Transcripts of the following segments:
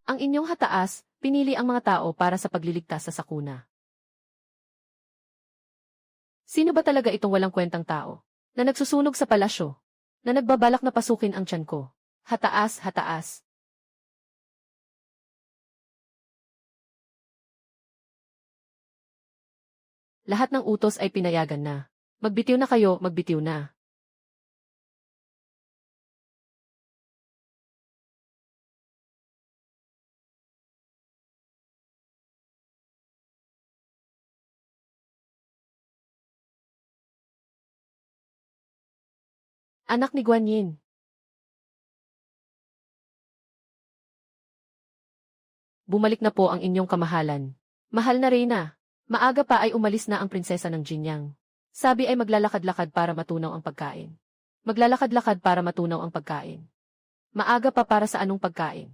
Ang inyong hataas, pinili ang mga tao para sa pagliligtas sa sakuna. Sino ba talaga itong walang kwentang tao? Na nagsusunog sa palasyo? Na nagbabalak na pasukin ang tiyan ko? Hataas, hataas. Lahat ng utos ay pinayagan na. Magbitiw na kayo, magbitiw na. Anak ni Guan Yin. Bumalik na po ang inyong kamahalan. Mahal na Reyna. Maaga pa ay umalis na ang prinsesa ng Jinyang. Sabi ay maglalakad-lakad para matunaw ang pagkain. Maglalakad-lakad para matunaw ang pagkain. Maaga pa para sa anong pagkain?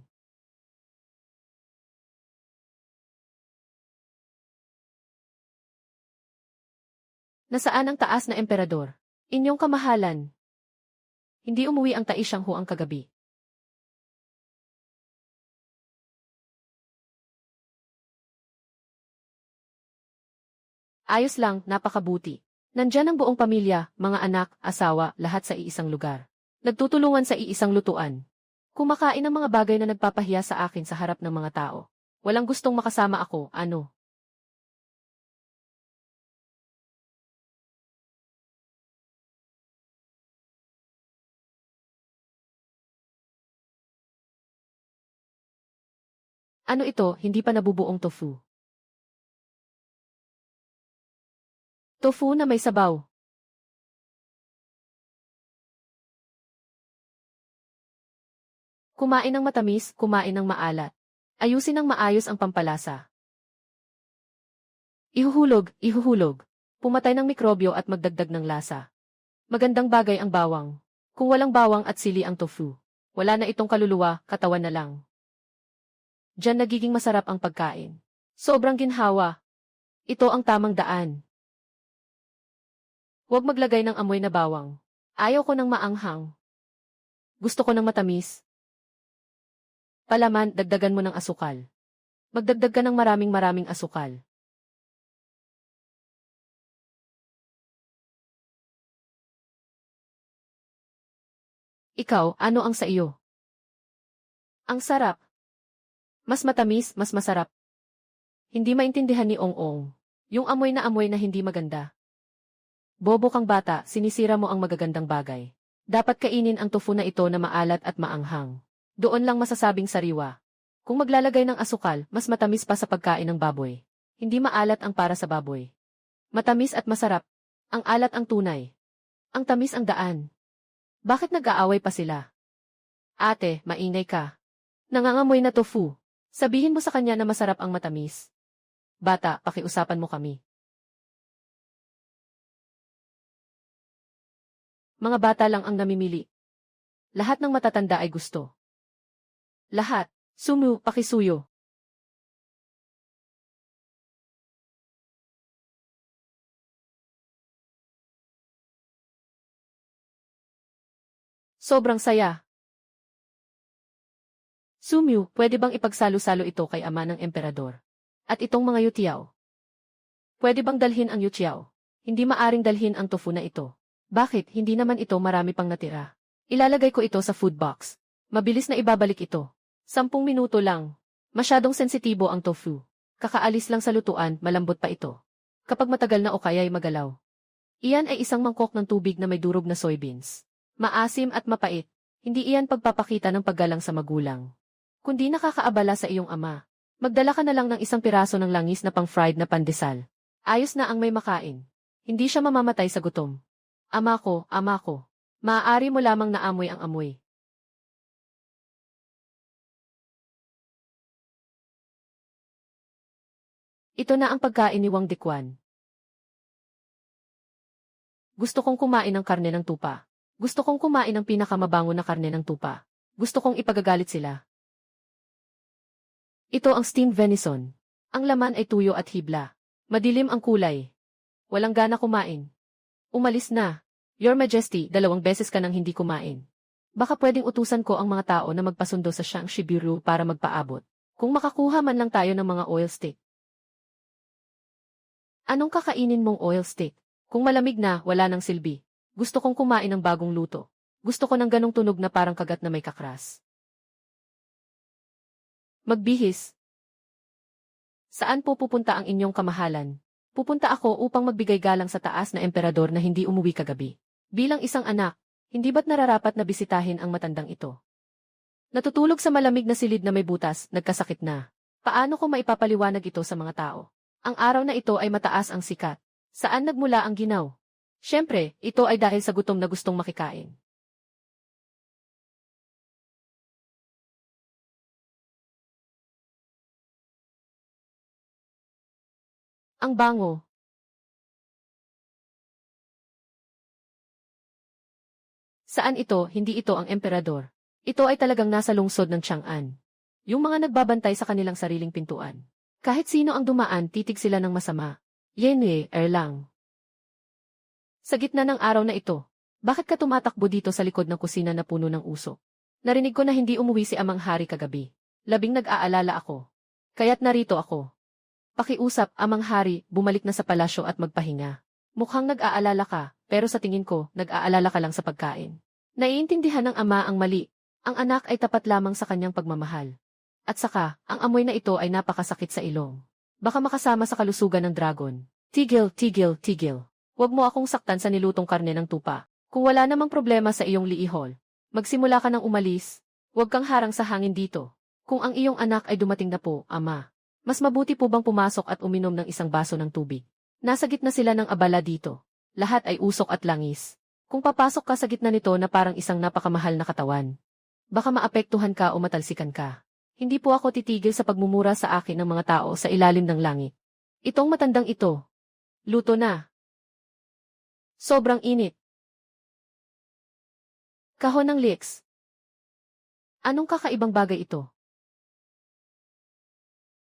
Nasaan ang taas na emperador? Inyong kamahalan. Hindi umuwi ang Taishang Hu ang kagabi. Ayos lang, napakabuti. Nandyan ang buong pamilya, mga anak, asawa, lahat sa iisang lugar. Nagtutulungan sa iisang lutuan. Kumakain ng mga bagay na nagpapahiya sa akin sa harap ng mga tao. Walang gustong makasama ako, ano? Ano ito, hindi pa nabubuong tofu. Tofu na may sabaw. Kumain ng matamis, kumain ng maalat. Ayusin ng maayos ang pampalasa. Ihuhulog, ihuhulog. Pumatay ng mikrobyo at magdagdag ng lasa. Magandang bagay ang bawang. Kung walang bawang at sili ang tofu, wala na itong kaluluwa, katawan na lang. Diyan nagiging masarap ang pagkain. Sobrang ginhawa. Ito ang tamang daan. Huwag maglagay ng amoy na bawang. Ayaw ko ng maanghang. Gusto ko ng matamis. Palaman, dagdagan mo ng asukal. Magdagdag ka ng maraming asukal. Ikaw, ano ang sa iyo? Ang sarap. Mas matamis, mas masarap. Hindi maintindihan ni Ong-ong. Yung amoy na hindi maganda. Bobo kang bata, sinisira mo ang magagandang bagay. Dapat kainin ang tofu na ito na maalat at maanghang. Doon lang masasabing sariwa. Kung maglalagay ng asukal, mas matamis pa sa pagkain ng baboy. Hindi maalat ang para sa baboy. Matamis at masarap. Ang alat ang tunay. Ang tamis ang daan. Bakit nag-aaway pa sila? Ate, maingay ka. Nangangamoy na tofu. Sabihin mo sa kanya na masarap ang matamis. Bata, pakiusapan mo kami. Mga bata lang ang namimili. Lahat ng matatanda ay gusto. Lahat. Sumu, pakisuyo. Sobrang saya. Sumyu, pwede bang ipagsalo-salo ito kay ama ng emperador? At itong mga yutiao. Pwede bang dalhin ang yutiao? Hindi maaring dalhin ang tofu na ito. Bakit, hindi naman ito marami pang natira? Ilalagay ko ito sa food box. Mabilis na ibabalik ito. 10 minuto lang. Masyadong sensitibo ang tofu. Kakaalis lang sa lutuan, malambot pa ito. Kapag matagal na o kaya'y magalaw. Iyan ay isang mangkok ng tubig na may durog na soybeans. Maasim at mapait. Hindi iyan pagpapakita ng paggalang sa magulang. Kundi nakakaabala sa iyong ama. Magdala ka na lang ng isang piraso ng langis na pang-fried na pandesal. Ayos na ang may makain. Hindi siya mamamatay sa gutom. Ama ko, maaari mo lamang naamoy ang amoy. Ito na ang pagkain ni Wang Dikwan. Gusto kong kumain ng karne ng tupa. Gusto kong kumain ng pinakamabango na karne ng tupa. Gusto kong ipagagalit sila. Ito ang steamed venison. Ang laman ay tuyo at hibla. Madilim ang kulay. Walang gana kumain. Umalis na. Your Majesty, 2 beses ka nang hindi kumain. Baka pwedeng utusan ko ang mga tao na magpasundo sa Shang Shibiru para magpaabot. Kung makakuha man lang tayo ng mga oil stick. Anong kakainin mong oil stick? Kung malamig na, wala nang silbi. Gusto kong kumain ng bagong luto. Gusto ko ng ganong tunog na parang kagat na may kakras. Magbihis. Saan po pupunta ang inyong kamahalan? Pupunta ako upang magbigay galang sa taas na emperador na hindi umuwi kagabi. Bilang isang anak, hindi ba't nararapat na bisitahin ang matandang ito? Natutulog sa malamig na silid na may butas, nagkasakit na. Paano ko maipapaliwanag ito sa mga tao? Ang araw na ito ay mataas ang sikat. Saan nagmula ang ginaw? Siyempre, ito ay dahil sa gutom na gustong makikain. Ang bango. Saan ito? Hindi ito ang emperador. Ito ay talagang nasa lungsod ng Chang'an. Yung mga nagbabantay sa kanilang sariling pintuan. Kahit sino ang dumaan, titig sila ng masama. Yenye, Erlang. Sa gitna ng araw na ito, bakit ka tumatakbo dito sa likod ng kusina na puno ng usok? Narinig ko na hindi umuwi si Amang Hari kagabi. Labing nag-aalala ako. Kaya't narito ako. Pakiusap, Amang Hari, bumalik na sa palasyo at magpahinga. Mukhang nag-aalala ka, pero sa tingin ko, nag-aalala ka lang sa pagkain. Naiintindihan ng ama ang mali. Ang anak ay tapat lamang sa kanyang pagmamahal. At saka, ang amoy na ito ay napakasakit sa ilong. Baka makasama sa kalusugan ng dragon. Tigil, tigil, tigil. Huwag mo akong saktan sa nilutong karne ng tupa. Kung wala namang problema sa iyong liihol, magsimula ka ng umalis. Huwag kang harang sa hangin dito. Kung ang iyong anak ay dumating na po, ama, mas mabuti po bang pumasok at uminom ng isang baso ng tubig? Nasa gitna sila ng abala dito. Lahat ay usok at langis. Kung papasok ka sa gitna nito na parang isang napakamahal na katawan, baka maapektuhan ka o matalsikan ka. Hindi po ako titigil sa pagmumura sa akin ng mga tao sa ilalim ng langit. Itong matandang ito. Luto na. Sobrang init. Kahon ng leeks. Anong kakaibang bagay ito?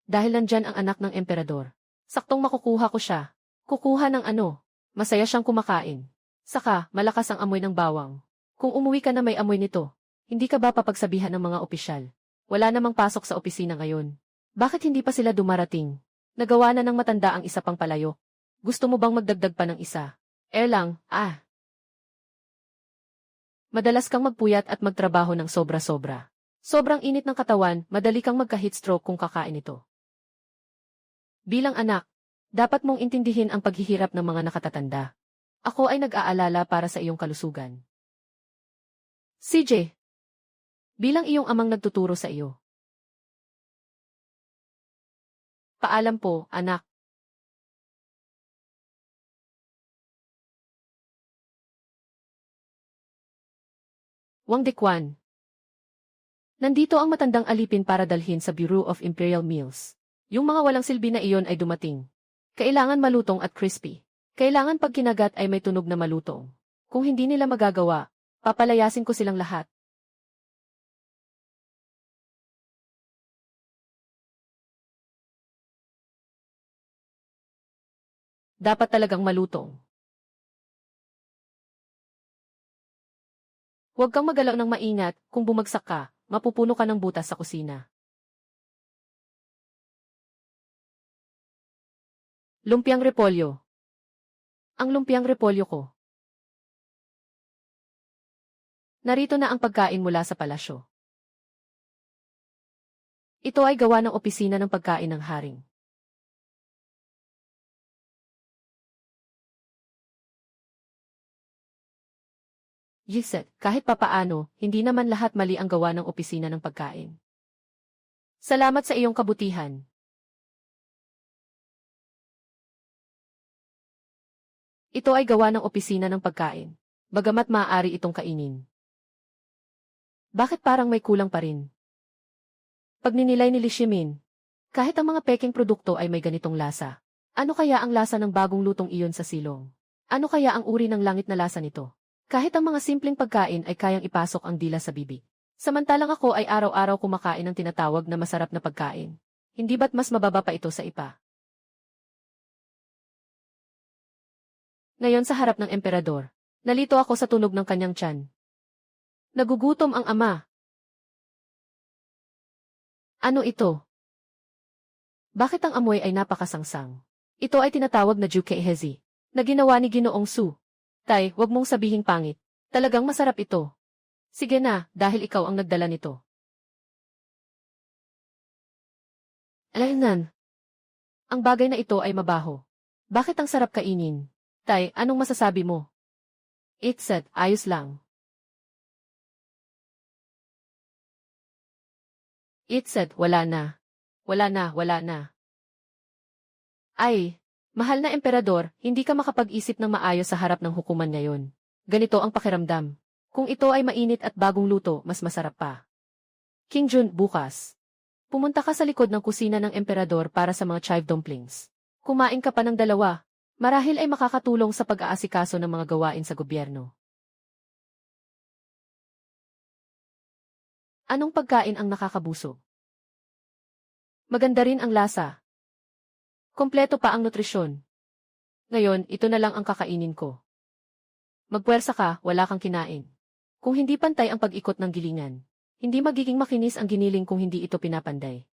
Dahil nandyan ang anak ng emperador. Saktong makukuha ko siya. Kukuha ng ano? Masaya siyang kumakain. Saka, malakas ang amoy ng bawang. Kung umuwi ka na may amoy nito, hindi ka ba papagsabihan ng mga opisyal? Wala namang pasok sa opisina ngayon. Bakit hindi pa sila dumarating? Nagawa na ng matanda ang isa pang palayok. Gusto mo bang magdagdag pa ng isa? Erlang, Madalas kang magpuyat at magtrabaho ng sobra-sobra. Sobrang init ng katawan, madali kang magka-heat stroke kung kakain ito. Bilang anak, dapat mong intindihin ang paghihirap ng mga nakatatanda. Ako ay nag-aalala para sa iyong kalusugan. CJ, bilang iyong amang nagtuturo sa iyo. Paalam po, anak. Wang Dekwan. Nandito ang matandang alipin para dalhin sa Bureau of Imperial Meals. Yung mga walang silbi na iyon ay dumating. Kailangan malutong at crispy. Kailangan pag kinagat ay may tunog na malutong. Kung hindi nila magagawa, papalayasin ko silang lahat. Dapat talagang malutong. Huwag kang magalaw ng maingat, kung bumagsak ka, mapupuno ka ng butas sa kusina. Lumpiang repolyo. Ang lumpiang repolyo ko. Narito na ang pagkain mula sa palasyo. Ito ay gawa ng opisina ng pagkain ng haring. Yiset, kahit papaano, hindi naman lahat mali ang gawa ng opisina ng pagkain. Salamat sa iyong kabutihan. Ito ay gawa ng opisina ng pagkain, bagamat maaari itong kainin. Bakit parang may kulang pa rin? Pagninilay ni Lishimin, kahit ang mga peking produkto ay may ganitong lasa. Ano kaya ang lasa ng bagong lutong iyon sa silong? Ano kaya ang uri ng langit na lasa nito? Kahit ang mga simpleng pagkain ay kayang ipasok ang dila sa bibig. Samantalang ako ay araw-araw kumakain ng tinatawag na masarap na pagkain. Hindi ba't mas mababa pa ito sa iba? Ngayon sa harap ng emperador, nalito ako sa tunog ng kanyang tiyan. Nagugutom ang ama. Ano ito? Bakit ang amoy ay napakasangsang? Ito ay tinatawag na Jukehezi, na ginawa ni Ginoong Su. Tay, wag mong sabihing pangit. Talagang masarap ito. Sige na, dahil ikaw ang nagdala nito. Alaynan. Ang bagay na ito ay mabaho. Bakit ang sarap kainin? Tay, anong masasabi mo? It said, ayos lang. It said, wala na. Wala na, wala na. Ay, mahal na emperador, hindi ka makapag-isip ng maayos sa harap ng hukuman ngayon. Ganito ang pakiramdam. Kung ito ay mainit at bagong luto, mas masarap pa. King Jun, bukas. Pumunta ka sa likod ng kusina ng emperador para sa mga chive dumplings. Kumain ka pa ng 2. Marahil ay makakatulong sa pag-aasikaso ng mga gawain sa gobyerno. Anong pagkain ang nakakabusog? Maganda rin ang lasa. Kompleto pa ang nutrisyon. Ngayon, ito na lang ang kakainin ko. Magpuwersa ka, wala kang kinain. Kung hindi pantay ang pag-ikot ng gilingan, hindi magiging makinis ang giniling kung hindi ito pinapanday.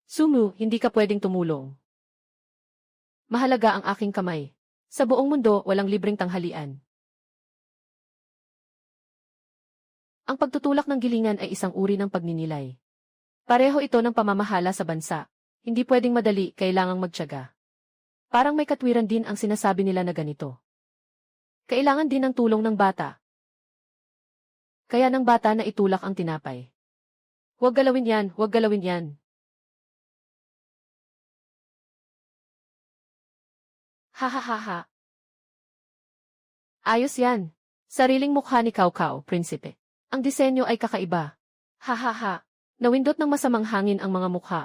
Sumu, hindi ka pwedeng tumulong. Mahalaga ang aking kamay. Sa buong mundo, walang libreng tanghalian. Ang pagtutulak ng gilingan ay isang uri ng pagninilay. Pareho ito ng pamamahala sa bansa. Hindi pwedeng madali, kailangang magtiyaga. Parang may katwiran din ang sinasabi nila na ganito. Kailangan din ng tulong ng bata. Kaya ng bata na itulak ang tinapay. Huwag galawin yan, huwag galawin yan. Ha ha ha ha. Ayos yan. Sariling mukha ni Kaukau, prinsipe. Ang disenyo ay kakaiba. Ha ha ha. Nawindot ng masamang hangin ang mga mukha.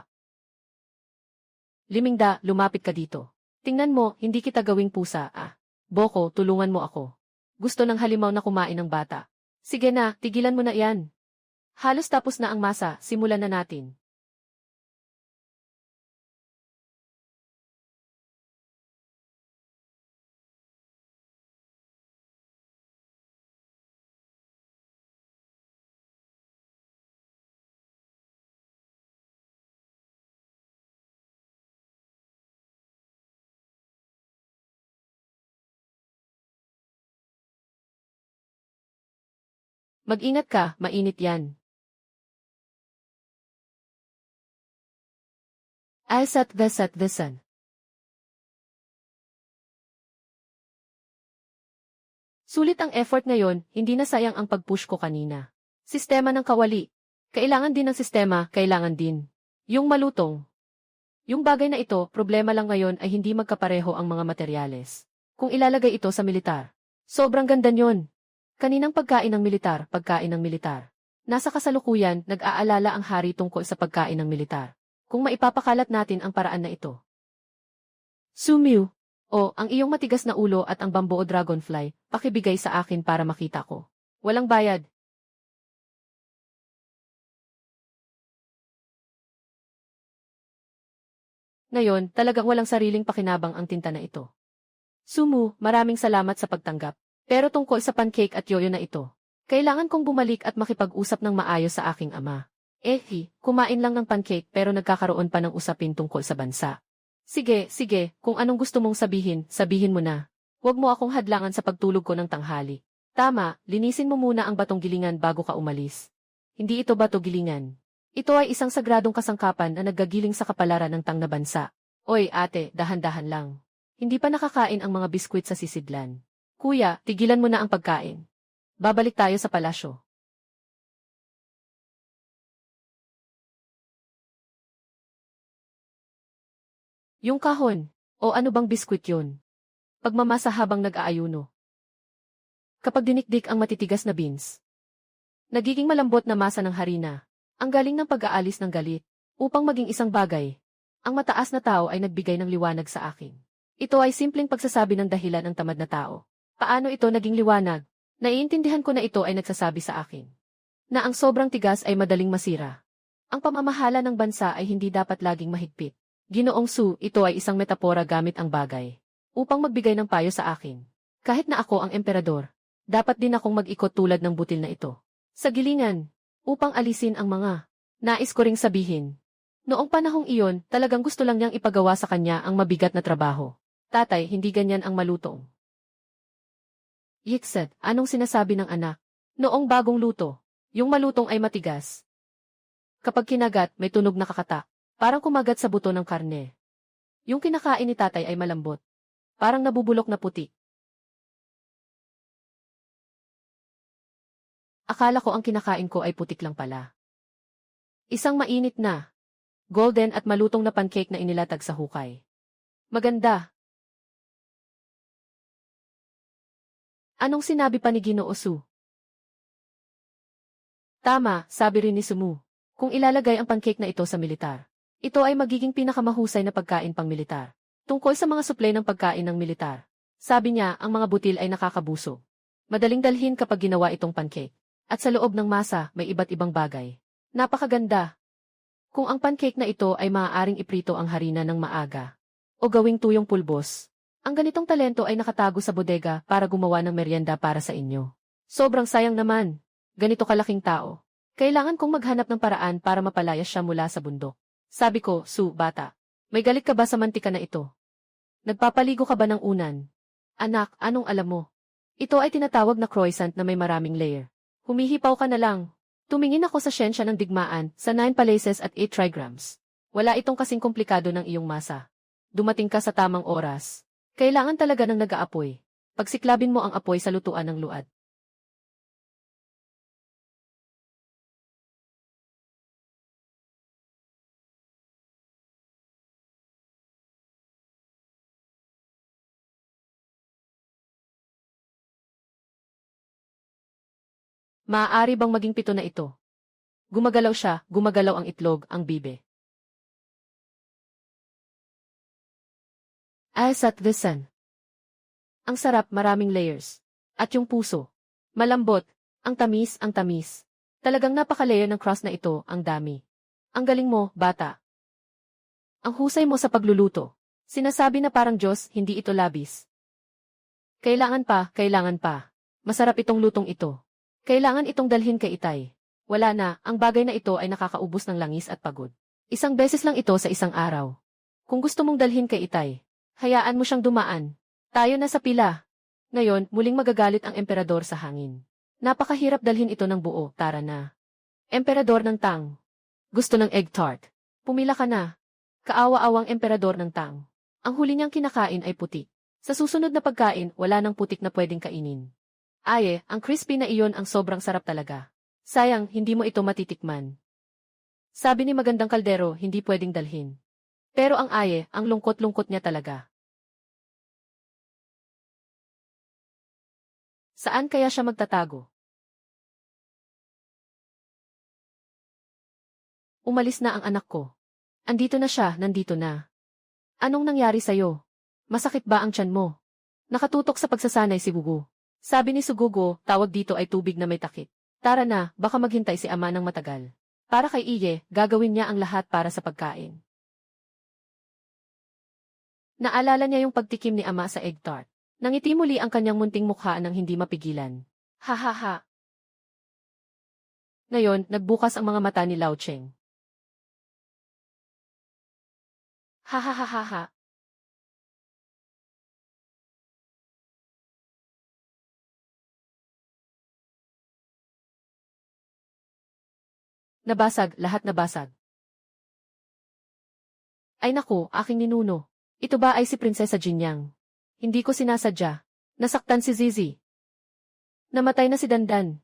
Limingda, lumapit ka dito. Tingnan mo, hindi kita gawing pusa, ah. Boko, tulungan mo ako. Gusto ng halimaw na kumain ng bata. Sige na, tigilan mo na yan. Halos tapos na ang masa, simulan na natin. Mag-ingat ka, mainit yan. Alsat vesan. Sulit ang effort ngayon, hindi na sayang ang pag-push ko kanina. Sistema ng kawali. Kailangan din ng sistema, kailangan din. Yung malutong. Yung bagay na ito, problema lang ngayon ay hindi magkapareho ang mga materyales. Kung ilalagay ito sa militar, sobrang ganda nyon. Kaninang pagkain ng militar, pagkain ng militar. Nasa kasalukuyan, nag-aalala ang hari tungkol sa pagkain ng militar. Kung maipapakalat natin ang paraan na ito. Sumiu. O, ang iyong matigas na ulo at ang bamboo dragonfly, pakibigay sa akin para makita ko. Walang bayad. Ngayon, talagang walang sariling pakinabang ang tinta na ito. Sumu, maraming salamat sa pagtanggap. Pero tungkol sa pancake at yoyo na ito, kailangan kong bumalik at makipag-usap ng maayos sa aking ama. Kumain lang ng pancake pero nagkakaroon pa ng usapin tungkol sa bansa. Sige, kung anong gusto mong sabihin, sabihin mo na. Huwag mo akong hadlangan sa pagtulog ko ng tanghali. Tama, linisin mo muna ang batong gilingan bago ka umalis. Hindi ito bato gilingan. Ito ay isang sagradong kasangkapan na naggagiling sa kapalaran ng tang na bansa. Oy ate, dahan-dahan lang. Hindi pa nakakain ang mga biskwit sa sisidlan. Kuya, tigilan mo na ang pagkain. Babalik tayo sa palasyo. Yung kahon, o ano bang biskwit yun? Pagmamasa habang nag-aayuno. Kapag dinikdik ang matitigas na beans, nagiging malambot na masa ng harina. Ang galing ng pag-aalis ng galit. Upang maging isang bagay, ang mataas na tao ay nagbigay ng liwanag sa akin. Ito ay simpleng pagsasabi ng dahilan ng tamad na tao. Paano ito naging liwanag? Naiintindihan ko na ito ay nagsasabi sa akin na ang sobrang tigas ay madaling masira. Ang pamamahala ng bansa ay hindi dapat laging mahigpit. Ginoong Su, ito ay isang metapora gamit ang bagay upang magbigay ng payo sa akin. Kahit na ako ang emperador, dapat din akong mag-ikot tulad ng butil na ito. Sa gilingan, upang alisin ang mga nais ko ring sabihin. Noong panahong iyon, talagang gusto lang niyang ipagawa sa kanya ang mabigat na trabaho. Tatay, hindi ganyan ang malutong. Yikset, anong sinasabi ng anak? Noong bagong luto, yung malutong ay matigas. Kapag kinagat, may tunog na kakatak. Parang kumagat sa buto ng karne. Yung kinakain ni tatay ay malambot. Parang nabubulok na puti. Akala ko ang kinakain ko ay putik lang pala. Isang mainit na, golden at malutong na pancake na inilatag sa hukay. Maganda. Anong sinabi pa ni Ginoo Su? Tama, sabi rin ni Sumu. Kung ilalagay ang pancake na ito sa militar, ito ay magiging pinakamahusay na pagkain pang militar. Tungkol sa mga suplay ng pagkain ng militar, sabi niya ang mga butil ay nakakabuso. Madaling dalhin kapag ginawa itong pancake. At sa loob ng masa, may iba't ibang bagay. Napakaganda. Kung ang pancake na ito ay maaaring iprito ang harina ng maaga o gawing tuyong pulbos, ang ganitong talento ay nakatago sa bodega para gumawa ng merienda para sa inyo. Sobrang sayang naman. Ganito kalaking tao. Kailangan kong maghanap ng paraan para mapalayas siya mula sa bundok. Sabi ko, Su, bata, may galit ka ba sa mantika na ito? Nagpapaligo ka ba ng unan? Anak, anong alam mo? Ito ay tinatawag na croissant na may maraming layer. Humihipaw ka na lang. Tumingin ako sa siyensya ng digmaan sa 9 palaces at 8 trigrams. Wala itong kasing komplikado ng iyong masa. Dumating ka sa tamang oras. Kailangan talaga ng nag-aapoy. Pagsiklabin mo ang apoy sa lutuan ng luad. Maaari bang maging 7 na ito? Gumagalaw siya, gumagalaw ang itlog, ang bibe. As at the sun. Ang sarap, maraming layers. At yung puso. Malambot, ang tamis, ang tamis. Talagang napaka-layer ng crust na ito, ang dami. Ang galing mo, bata. Ang husay mo sa pagluluto. Sinasabi na parang Diyos, hindi ito labis. Kailangan pa. Masarap itong lutong ito. Kailangan itong dalhin kay Itay. Wala na, ang bagay na ito ay nakakaubos ng langis at pagod. Isang beses lang ito sa isang araw. Kung gusto mong dalhin kay Itay, hayaan mo siyang dumaan. Tayo na sa pila. Ngayon, muling magagalit ang emperador sa hangin. Napakahirap dalhin ito ng buo, tara na. Emperador ng Tang. Gusto ng egg tart. Pumila ka na. Kaawa-awang emperador ng Tang. Ang huli niyang kinakain ay putik. Sa susunod na pagkain, wala nang putik na pwedeng kainin. Aye, ang crispy na iyon ang sobrang sarap talaga. Sayang, hindi mo ito matitikman. Sabi ni magandang kaldero, hindi pwedeng dalhin. Pero ang aye, ang lungkot-lungkot niya talaga. Saan kaya siya magtatago? Umalis na ang anak ko. Andito na siya, nandito na. Anong nangyari sa'yo? Masakit ba ang tiyan mo? Nakatutok sa pagsasanay si Gugu. Sabi ni Sugugo, tawag dito ay tubig na may takip. Tara na, baka maghintay si ama ng matagal. Para kay Iye, gagawin niya ang lahat para sa pagkain. Naalala niya yung pagtikim ni ama sa egg tart. Nangiti muli ang kanyang munting mukha nang hindi mapigilan. Ha ha ha. Ngayon, nagbukas ang mga mata ni Lao Cheng. Ha ha ha ha ha. Nabasag, lahat nabasag. Ay naku, aking ninuno. Ito ba ay si Prinsesa Jinyang? Hindi ko sinasadya. Nasaktan si Zizi. Namatay na si Dandan.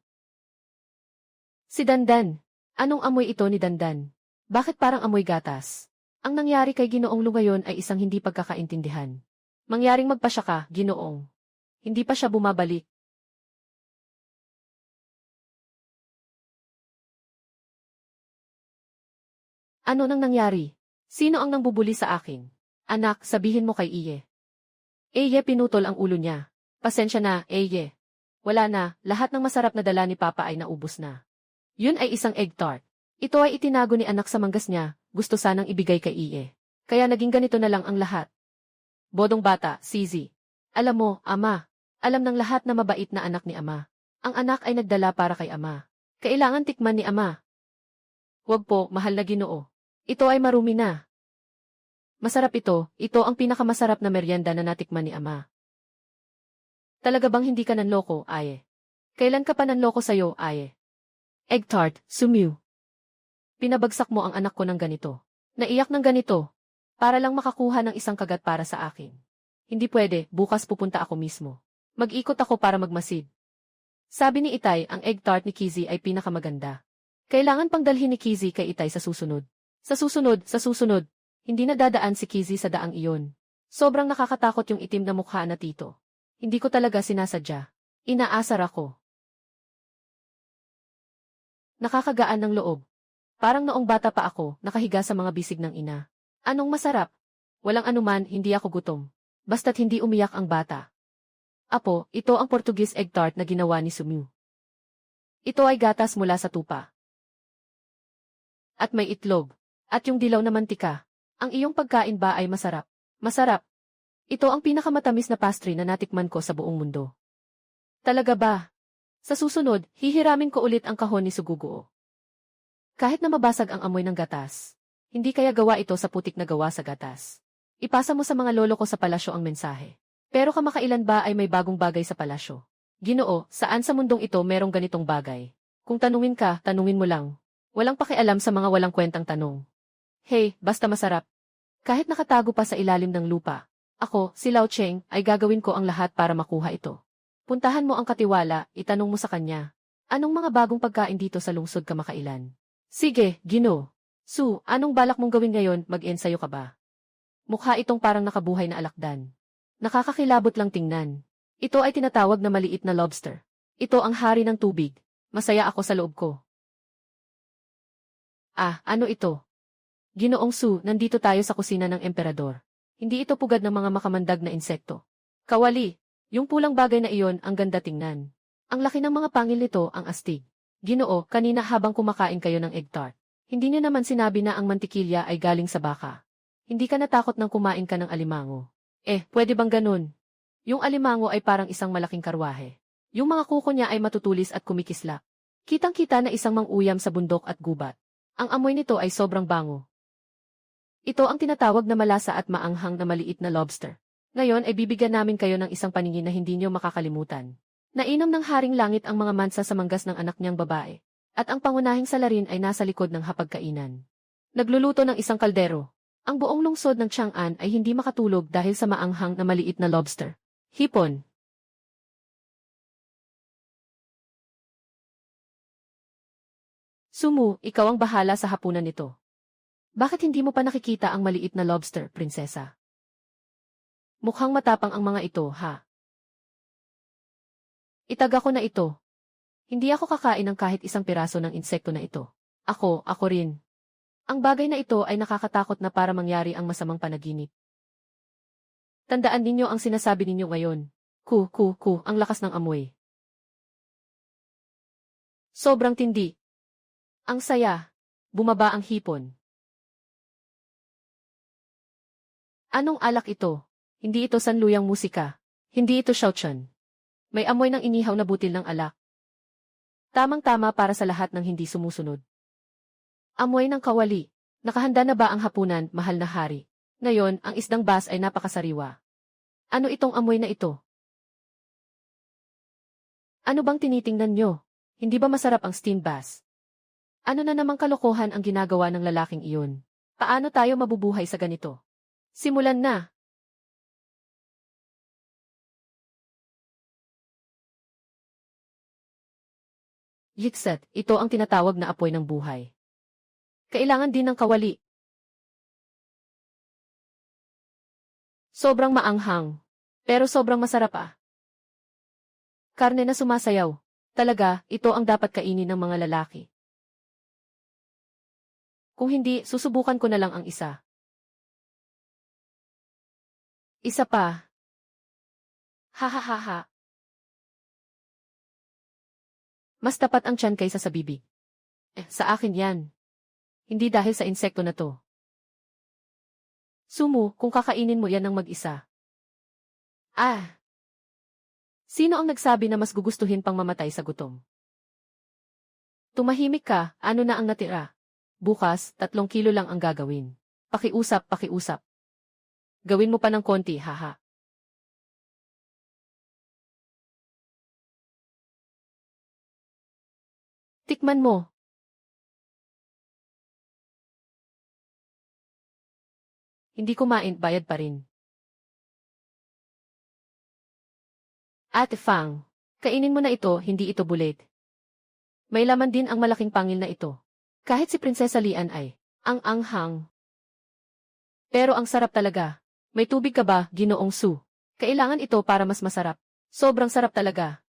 Si Dandan. Anong amoy ito ni Dandan? Bakit parang amoy gatas? Ang nangyari kay Ginoong Lu ngayon ay isang hindi pagkakaintindihan. Mangyaring magpasya ka, Ginoong. Hindi pa siya bumabalik. Ano nang nangyari? Sino ang nangbubuli sa akin? Anak, sabihin mo kay Iye. Eye, pinutol ang ulo niya. Pasensya na, Eye. Wala na, lahat ng masarap na dala ni Papa ay naubos na. Yun ay isang egg tart. Ito ay itinago ni anak sa manggas niya, gusto sanang ibigay kay Iye. Kaya naging ganito na lang ang lahat. Bodong bata, Sizi. Alam mo, ama. Alam ng lahat na mabait na anak ni ama. Ang anak ay nagdala para kay ama. Kailangan tikman ni ama. Huwag po, mahal na Ginoo. Ito ay marumi na. Masarap ito, ito ang pinakamasarap na merienda na natikman ni Ama. Talaga bang hindi ka nanloko, Aye? Kailan ka pa nanloko sa'yo, Aye? Egg tart, Sumyu. Pinabagsak mo ang anak ko ng ganito. Naiyak ng ganito. Para lang makakuha ng isang kagat para sa akin. Hindi pwede, bukas pupunta ako mismo. Mag-ikot ako para magmasid. Sabi ni Itay, ang egg tart ni Kizzy ay pinakamaganda. Kailangan pang dalhin ni Kizzy kay Itay sa susunod. Sa susunod. Hindi na dadaan si Kizzy sa daang iyon. Sobrang nakakatakot yung itim na mukha na tito. Hindi ko talaga sinasadya. Inaasar ako. Nakakagaan ng loob. Parang noong bata pa ako, nakahiga sa mga bisig ng ina. Anong masarap? Walang anuman, hindi ako gutom. Basta't hindi umiyak ang bata. Apo, ito ang Portuguese egg tart na ginawa ni Sumyu. Ito ay gatas mula sa tupa. At may itlog. At yung dilaw na mantika. Ang iyong pagkain ba ay masarap? Masarap. Ito ang pinakamatamis na pastry na natikman ko sa buong mundo. Talaga ba? Sa susunod, hihiramin ko ulit ang kahon ni Suguguo. Kahit na mabasag ang amoy ng gatas, hindi kaya gawa ito sa putik na gawa sa gatas. Ipasa mo sa mga lolo ko sa palasyo ang mensahe. Pero kamakailan ba ay may bagong bagay sa palasyo? Ginoo, saan sa mundong ito merong ganitong bagay? Kung tanungin ka, tanungin mo lang. Walang pakialam sa mga walang kwentang tanong. Hey, basta masarap. Kahit nakatago pa sa ilalim ng lupa, ako, si Lao Cheng, ay gagawin ko ang lahat para makuha ito. Puntahan mo ang katiwala, itanong mo sa kanya. Anong mga bagong pagkain dito sa lungsod kamakailan? Sige, Ginoo. Su, anong balak mong gawin ngayon, mag-ensayo ka ba? Mukha itong parang nakabuhay na alakdan. Nakakakilabot lang tingnan. Ito ay tinatawag na maliit na lobster. Ito ang hari ng tubig. Masaya ako sa loob ko. Ah, ano ito? Ginoong Su, nandito tayo sa kusina ng emperador. Hindi ito pugad ng mga makamandag na insekto. Kawali, yung pulang bagay na iyon ang ganda tingnan. Ang laki ng mga pangil nito ang astig. Ginoo, kanina habang kumakain kayo ng egg tart, hindi niyo naman sinabi na ang mantikilya ay galing sa baka. Hindi ka natakot nang kumain ka ng alimango. Pwede bang ganun? Yung alimango ay parang isang malaking karwahe. Yung mga kuko niya ay matutulis at kumikislap. Kitang-kita na isang mang-uyam sa bundok at gubat. Ang amoy nito ay sobrang bango. Ito ang tinatawag na malasa at maanghang na maliit na lobster. Ngayon ay bibigyan namin kayo ng isang paningin na hindi niyo makakalimutan. Nainom ng haring langit ang mga mansa sa manggas ng anak niyang babae. At ang pangunahing salarin ay nasa likod ng hapagkainan. Nagluluto ng isang kaldero. Ang buong lungsod ng Chang'an ay hindi makatulog dahil sa maanghang na maliit na lobster. Hipon. Sumu, ikaw ang bahala sa hapunan nito. Bakit hindi mo pa nakikita ang maliit na lobster, prinsesa? Mukhang matapang ang mga ito, ha? Itaga ko na ito. Hindi ako kakain ng kahit isang piraso ng insekto na ito. Ako rin. Ang bagay na ito ay nakakatakot na para mangyari ang masamang panaginip. Tandaan ninyo ang sinasabi ninyo ngayon. Ang lakas ng amoy. Sobrang tindi. Ang saya. Bumaba ang hipon. Anong alak ito? Hindi ito sanluyang musika. Hindi ito Shaochuan. May amoy ng inihaw na butil ng alak. Tamang-tama para sa lahat ng hindi sumusunod. Amoy ng kawali. Nakahanda na ba ang hapunan, mahal na hari? Ngayon, ang isdang bass ay napakasariwa. Ano itong amoy na ito? Ano bang tinitingnan nyo? Hindi ba masarap ang steamed bass? Ano na namang kalokohan ang ginagawa ng lalaking iyon? Paano tayo mabubuhay sa ganito? Simulan na! Yikset, ito ang tinatawag na apoy ng buhay. Kailangan din ng kawali. Sobrang maanghang. Pero sobrang masarap ah. Karne na sumasayaw. Talaga, ito ang dapat kainin ng mga lalaki. Kung hindi, susubukan ko na lang ang isa. Isa pa. Ha. Mas tapat ang tiyan kaysa sa bibig. Sa akin yan. Hindi dahil sa insekto na to. Sumu, kung kakainin mo yan ng mag-isa. Sino ang nagsabi na mas gugustuhin pang mamatay sa gutom? Tumahimik ka, ano na ang natira? Bukas, 3 kilo lang ang gagawin. Pakiusap, pakiusap. Gawin mo pa ng konti, haha. Tikman mo. Hindi kumain, bayad pa rin. Ate Fang, kainin mo na ito, hindi ito bulit. May laman din ang malaking pangil na ito. Kahit si Prinsesa Lian ay, ang anghang. Pero ang sarap talaga. May tubig ka ba, Ginoong Su? Kailangan ito para mas masarap. Sobrang sarap talaga.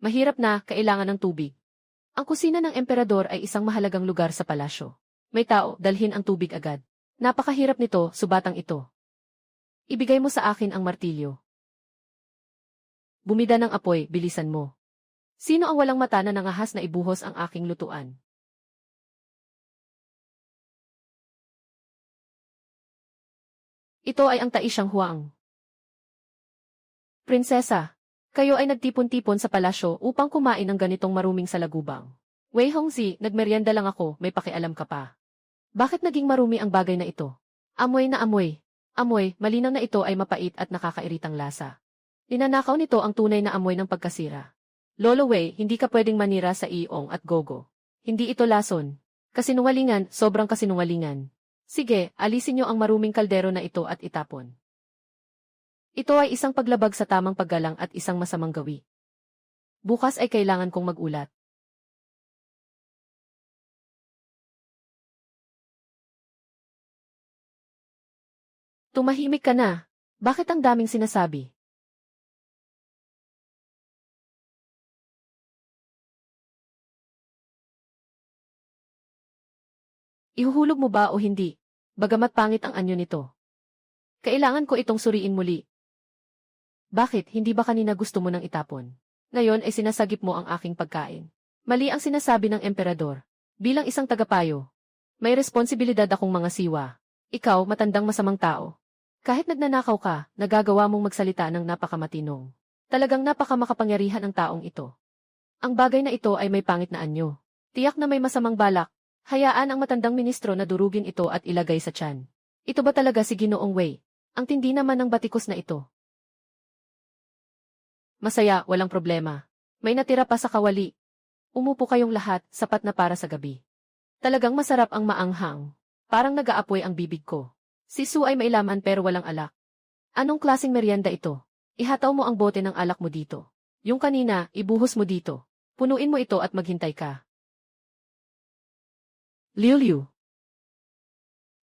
Mahirap na, kailangan ng tubig. Ang kusina ng emperador ay isang mahalagang lugar sa palasyo. May tao, dalhin ang tubig agad. Napakahirap nito, subatang ito. Ibigay mo sa akin ang martilyo. Bumida ng apoy, bilisan mo. Sino ang walang mata na nangahas na ibuhos ang aking lutuan? Ito ay ang Taishang Huang. Prinsesa, kayo ay nagtipon-tipon sa palasyo upang kumain ng ganitong maruming salagubang. Wei Hongzi, nagmeryenda lang ako, may pakialam ka pa. Bakit naging marumi ang bagay na ito? Amoy na amoy. Amoy, malinaw na ito ay mapait at nakakairitang lasa. Ninanakaw nito ang tunay na amoy ng pagkasira. Lolo Wei, hindi ka pwedeng manira sa Iong at Gogo. Hindi ito lason. Kasinungalingan, sobrang kasinungalingan. Sige, alisin niyo ang maruming kaldero na ito at itapon. Ito ay isang paglabag sa tamang paggalang at isang masamang gawi. Bukas ay kailangan kong magulat. Tumahimik ka na. Bakit ang daming sinasabi? Ihuhulog mo ba o hindi? Bagamat pangit ang anyo nito. Kailangan ko itong suriin muli. Bakit, hindi ba kanina gusto mo nang itapon? Ngayon ay sinasagip mo ang aking pagkain. Mali ang sinasabi ng emperador. Bilang isang tagapayo, may responsibilidad akong mga siwa. Ikaw, matandang masamang tao. Kahit nagnanakaw ka, nagagawa mong magsalita ng napakamatinong. Talagang napakamakapangyarihan ang taong ito. Ang bagay na ito ay may pangit na anyo. Tiyak na may masamang balak. Hayaan ang matandang ministro na durugin ito at ilagay sa tiyan. Ito ba talaga si Ginoong Wei? Ang tindi naman ng batikos na ito. Masaya, walang problema. May natira pa sa kawali. Umupo kayong lahat, sapat na para sa gabi. Talagang masarap ang maanghang. Parang nag-aapoy ang bibig ko. Si Su ay mailaman pero walang alak. Anong klaseng merienda ito? Ihataw mo ang bote ng alak mo dito. Yung kanina, ibuhos mo dito. Punuin mo ito at maghintay ka. Liu Liu.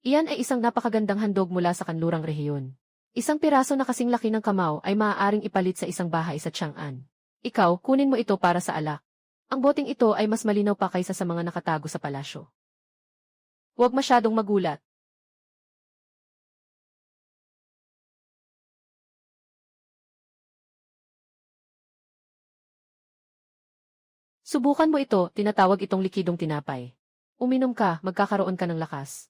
Iyan ay isang napakagandang handog mula sa kanlurang rehiyon. Isang piraso na kasing laki ng kamao ay maaaring ipalit sa isang bahay sa Chang'an. Ikaw, kunin mo ito para sa alak. Ang boteng ito ay mas malinaw pa kaysa sa mga nakatago sa palasyo. Huwag masyadong magulat. Subukan mo ito, tinatawag itong likidong tinapay. Uminom ka, magkakaroon ka ng lakas.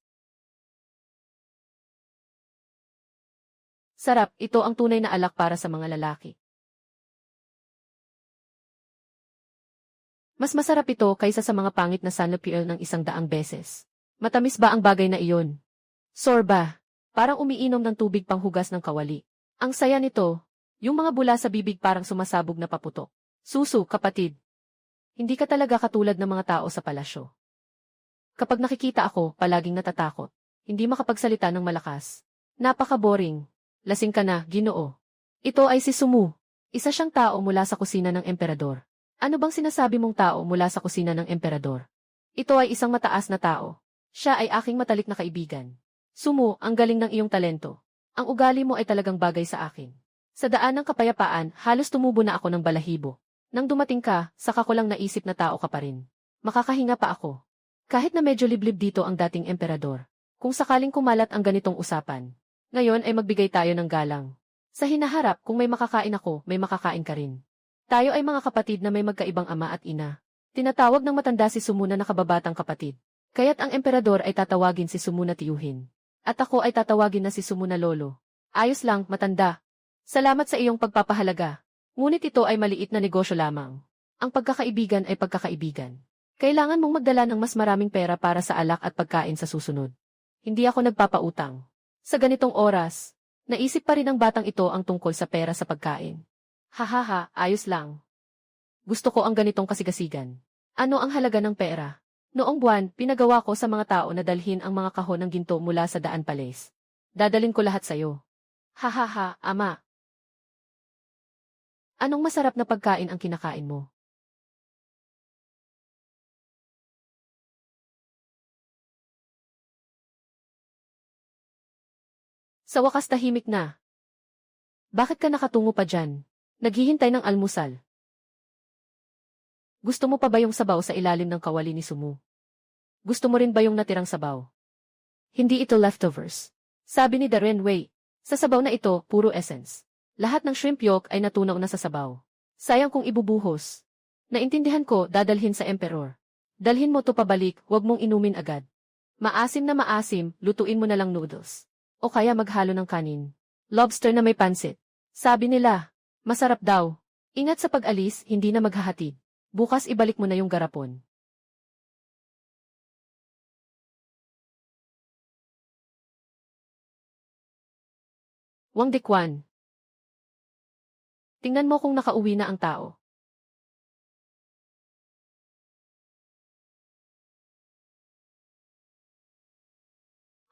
Sarap, ito ang tunay na alak para sa mga lalaki. Mas masarap ito kaysa sa mga pangit na sanlupil ng 100 beses. Matamis ba ang bagay na iyon? Sorba. Parang umiinom ng tubig panghugas ng kawali. Ang saya nito. Yung mga bula sa bibig parang sumasabog na paputok. Susu, kapatid. Hindi ka talaga katulad ng mga tao sa palasyo. Kapag nakikita ako, palaging natatakot. Hindi makapagsalita ng malakas. Napaka-boring. Lasing ka na, Ginoo. Ito ay si Sumu. Isa siyang tao mula sa kusina ng emperador. Ano bang sinasabi mong tao mula sa kusina ng emperador? Ito ay isang mataas na tao. Siya ay aking matalik na kaibigan. Sumu, ang galing ng iyong talento. Ang ugali mo ay talagang bagay sa akin. Sa daan ng kapayapaan, halos tumubo na ako ng balahibo. Nang dumating ka, saka ko lang naisip na tao ka pa rin. Makakahinga pa ako. Kahit na medyo liblib dito ang dating emperador. Kung sakaling kumalat ang ganitong usapan. Ngayon ay magbigay tayo ng galang. Sa hinaharap, kung may makakain ako, may makakain ka rin. Tayo ay mga kapatid na may magkaibang ama at ina. Tinatawag ng matanda si Sumu na nakababatang kapatid. Kaya't ang emperador ay tatawagin si Sumu na tiyuhin. At ako ay tatawagin na si Sumu na lolo. Ayos lang, matanda. Salamat sa iyong pagpapahalaga. Ngunit ito ay maliit na negosyo lamang. Ang pagkakaibigan ay pagkakaibigan. Kailangan mong magdala ng mas maraming pera para sa alak at pagkain sa susunod. Hindi ako nagpapautang. Sa ganitong oras, naisip pa rin ng batang ito ang tungkol sa pera sa pagkain. Hahaha, ayos lang. Gusto ko ang ganitong kasigasigan. Ano ang halaga ng pera? Noong buwan, pinagawa ko sa mga tao na dalhin ang mga kahon ng ginto mula sa Daan Palace. Dadalin ko lahat sa'yo. Hahaha, ama. Anong masarap na pagkain ang kinakain mo? Sa wakas tahimik na. Bakit ka nakatungo pa dyan? Naghihintay ng almusal. Gusto mo pa ba yung sabaw sa ilalim ng kawali ni Sumu? Gusto mo rin ba yung natirang sabaw? Hindi ito leftovers. Sabi ni Darren Wei, sa sabaw na ito, puro essence. Lahat ng shrimp yolk ay natunaw na sa sabaw. Sayang kung ibubuhos. Naintindihan ko, dadalhin sa emperor. Dalhin mo to pabalik, huwag mong inumin agad. Maasim na maasim, lutuin mo na lang noodles. O kaya maghalo ng kanin. Lobster na may pansit. Sabi nila, masarap daw. Ingat sa pag-alis, hindi na maghahatid. Bukas ibalik mo na yung garapon. Wang Dekwan. Tingnan mo kung nakauwi na ang tao.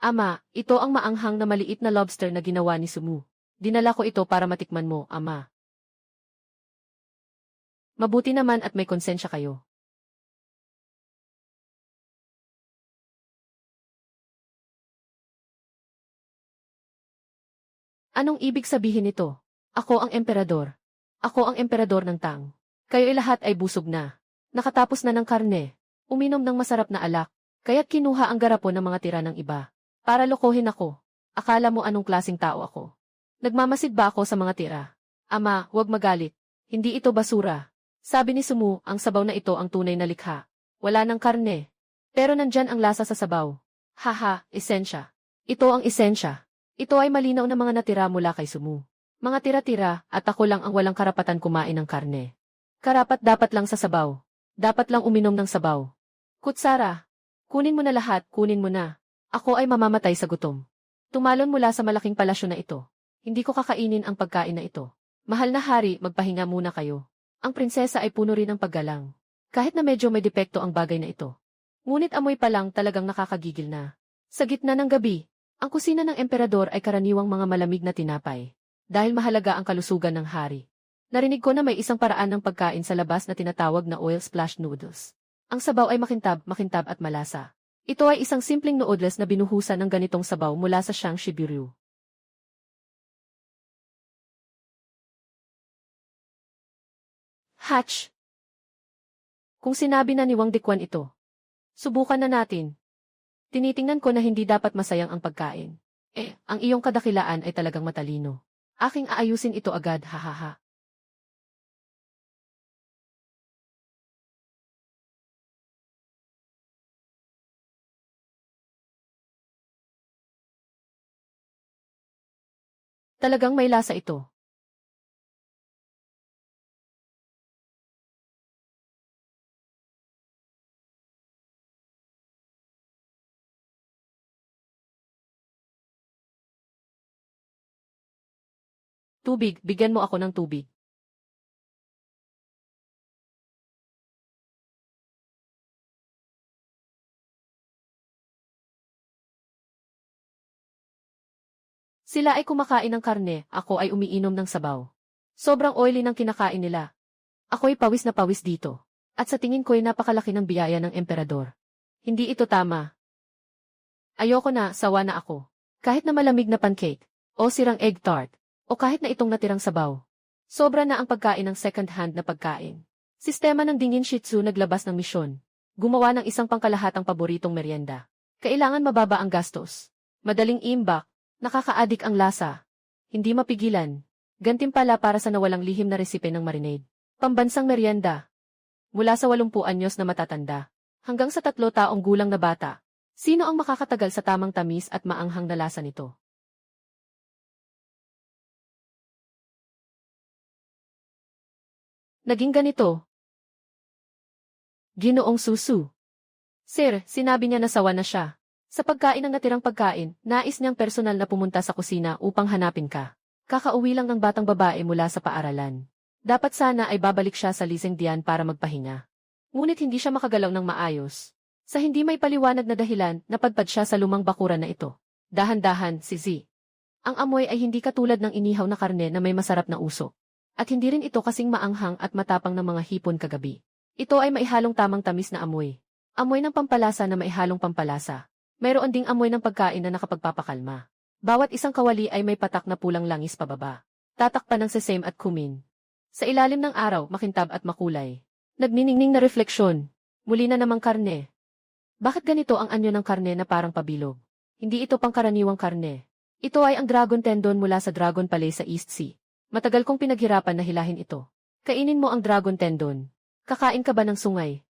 Ama, ito ang maanghang na maliit na lobster na ginawa ni Sumu. Dinala ko ito para matikman mo, ama. Mabuti naman at may konsensya kayo. Anong ibig sabihin nito? Ako ang emperador. Ako ang emperador ng Tang. Kayo'y lahat ay busog na. Nakatapos na ng karne. Uminom ng masarap na alak. Kaya't kinuha ang garapon ng mga tira ng iba. Para lokohin ako. Akala mo anong klaseng tao ako? Nagmamasid ba ako sa mga tira? Ama, huwag magalit. Hindi ito basura. Sabi ni Sumu, ang sabaw na ito ang tunay na likha. Wala ng karne. Pero nandyan ang lasa sa sabaw. Haha, esensya. Ito ang esensya. Ito ay malinaw na mga natira mula kay Sumu. Mga tira-tira, at ako lang ang walang karapatan kumain ng karne. Karapat dapat lang sa sabaw. Dapat lang uminom ng sabaw. Kutsara, kunin mo na lahat, kunin mo na. Ako ay mamamatay sa gutom. Tumalon mula sa malaking palasyo na ito. Hindi ko kakainin ang pagkain na ito. Mahal na hari, magpahinga muna kayo. Ang prinsesa ay puno rin ng paggalang. Kahit na medyo may depekto ang bagay na ito. Ngunit amoy pa lang talagang nakakagigil na. Sa gitna ng gabi, ang kusina ng emperador ay karaniwang mga malamig na tinapay. Dahil mahalaga ang kalusugan ng hari. Narinig ko na may isang paraan ng pagkain sa labas na tinatawag na oil splash noodles. Ang sabaw ay makintab, makintab at malasa. Ito ay isang simpleng noodles na binuhusan ng ganitong sabaw mula sa Shang Shibiru. Hatch! Kung sinabi na ni Wang Dekwan ito, subukan na natin. Tinitingnan ko na hindi dapat masayang ang pagkain. Ang iyong kadakilaan ay talagang matalino. Aking aayusin ito agad, hahaha. Talagang may lasa ito. Tubig, bigyan mo ako ng tubig. Sila ay kumakain ng karne, ako ay umiinom ng sabaw. Sobrang oily ng kinakain nila. Ako'y pawis na pawis dito. At sa tingin ko'y napakalaki ng biyaya ng emperador. Hindi ito tama. Ayoko na, sawa na ako. Kahit na malamig na pancake, o sirang egg tart, o kahit na itong natirang sabaw. Sobra na ang pagkain ng second-hand na pagkain. Sistema ng dingin Shih Tzu naglabas ng misyon. Gumawa ng isang pangkalahatang paboritong merienda. Kailangan mababa ang gastos. Madaling imbak, nakakaadik ang lasa. Hindi mapigilan. Gantimpala para sa nawalang lihim na resipe ng marinade. Pambansang merienda. Mula sa 80 anyos na matatanda, hanggang sa 3 taong gulang na bata. Sino ang makakatagal sa tamang tamis at maanghang na lasa nito? Naging ganito. Ginoong Susu. Sir, sinabi niya na sawa na siya. Sa pagkain ng natirang pagkain, nais niyang personal na pumunta sa kusina upang hanapin ka. Kakauwi lang ng batang babae mula sa paaralan. Dapat sana ay babalik siya sa Liseng Dian para magpahinga. Ngunit hindi siya makagalaw ng maayos. Sa hindi may paliwanag na dahilan, napadpad siya sa lumang bakuran na ito. Dahan-dahan, si Z. Ang amoy ay hindi katulad ng inihaw na karne na may masarap na usok. At hindi rin ito kasing maanghang at matapang ng mga hipon kagabi. Ito ay maihalong tamang tamis na amoy. Amoy ng pampalasa na maihalong pampalasa. Mayroon ding amoy ng pagkain na nakapagpapakalma. Bawat isang kawali ay may patak na pulang langis pababa. Tatakpan ng sesame at cumin. Sa ilalim ng araw, makintab at makulay. Nagniningning na refleksyon. Muli na namang karne. Bakit ganito ang anyo ng karne na parang pabilog? Hindi ito pangkaraniwang karne. Ito ay ang dragon tendon mula sa Dragon Palace sa East Sea. Matagal kong pinaghirapan na hilahin ito. Kainin mo ang dragon tendon. Kakain ka ba ng sungay?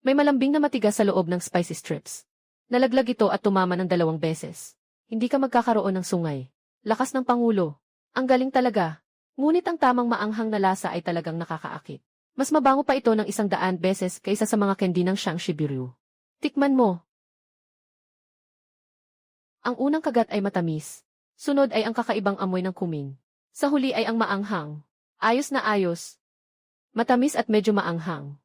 May malambing na matigas sa loob ng spicy strips. Nalaglag ito at tumama ng 2 beses. Hindi ka magkakaroon ng sungay. Lakas ng Pangulo. Ang galing talaga. Ngunit ang tamang maanghang na lasa ay talagang nakakaakit. Mas mabango pa ito ng 100 beses kaysa sa mga candy ng Shangshi Biru. Tikman mo. Ang unang kagat ay matamis. Sunod ay ang kakaibang amoy ng kumin. Sa huli ay ang maanghang. Ayos na ayos. Matamis at medyo maanghang.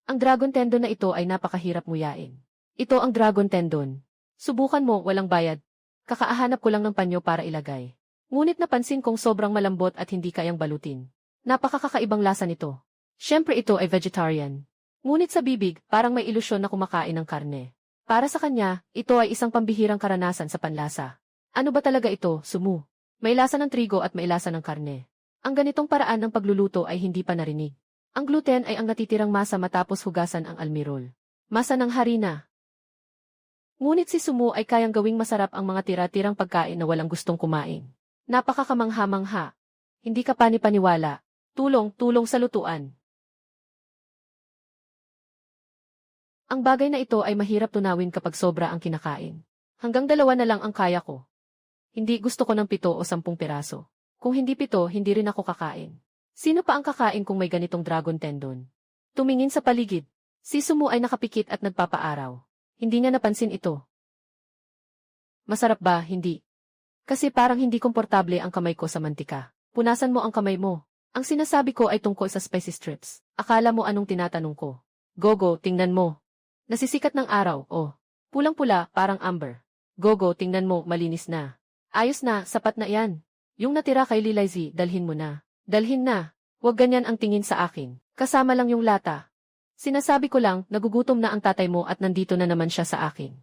Ang dragon tendon na ito ay napakahirap nguyain. Ito ang dragon tendon. Subukan mo, walang bayad. Kakaahanap ko lang ng panyo para ilagay. Ngunit napansin kong sobrang malambot at hindi kayang balutin. Napakakakaibang lasa nito. Siyempre ito ay vegetarian. Ngunit sa bibig, parang may ilusyon na kumakain ng karne. Para sa kanya, ito ay isang pambihirang karanasan sa panlasa. Ano ba talaga ito, sumu? May lasa ng trigo at may lasa ng karne. Ang ganitong paraan ng pagluluto ay hindi pa narinig. Ang gluten ay ang natitirang masa matapos hugasan ang almirol. Masa ng harina. Ngunit si Sumu ay kayang gawing masarap ang mga tira-tirang pagkain na walang gustong kumain. Napakakamangha-mangha. Hindi ka panipaniwala. Tulong sa lutuan. Ang bagay na ito ay mahirap tunawin kapag sobra ang kinakain. Hanggang 2 na lang ang kaya ko. Hindi gusto ko ng 7 o 10 piraso. Kung hindi 7, hindi rin ako kakain. Sino pa ang kakain kung may ganitong dragon tendon? Tumingin sa paligid. Si Sumu ay nakapikit at nagpapaaraw. Hindi niya napansin ito. Masarap ba? Hindi. Kasi parang hindi komportable ang kamay ko sa mantika. Punasan mo ang kamay mo. Ang sinasabi ko ay tungkol sa spicy strips. Akala mo anong tinatanong ko? Gogo, tingnan mo. Nasisikat ng araw, oh. Pulang-pula, parang amber. Gogo, tingnan mo, malinis na. Ayos na, sapat na yan. Yung natira kay Lilayzi, dalhin mo na. Dalhin na. Huwag ganyan ang tingin sa akin. Kasama lang yung lata. Sinasabi ko lang, nagugutom na ang tatay mo at nandito na naman siya sa akin.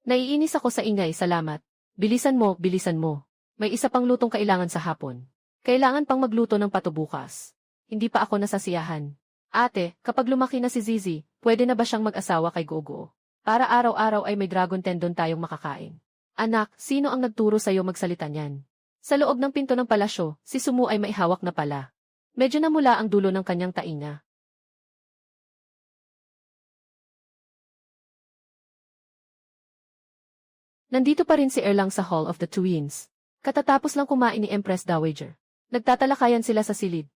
Naiinis ako sa ingay, salamat. Bilisan mo, bilisan mo. May isa pang lutong kailangan sa hapon. Kailangan pang magluto ng pato bukas. Hindi pa ako nasasiyahan. Ate, kapag lumaki na si Zizi, pwede na ba siyang mag-asawa kay Gogo? Para araw-araw ay may dragon tendon tayong makakain. Anak, sino ang nagturo sa'yo magsalita niyan? Sa loob ng pinto ng palasyo, si Sumu ay maihawak na pala. Medyo namula ang dulo ng kanyang tainga. Nandito pa rin si Erlang sa Hall of the Twins. Katatapos lang kumain ni Empress Dowager. Nagtatalakayan sila sa silid.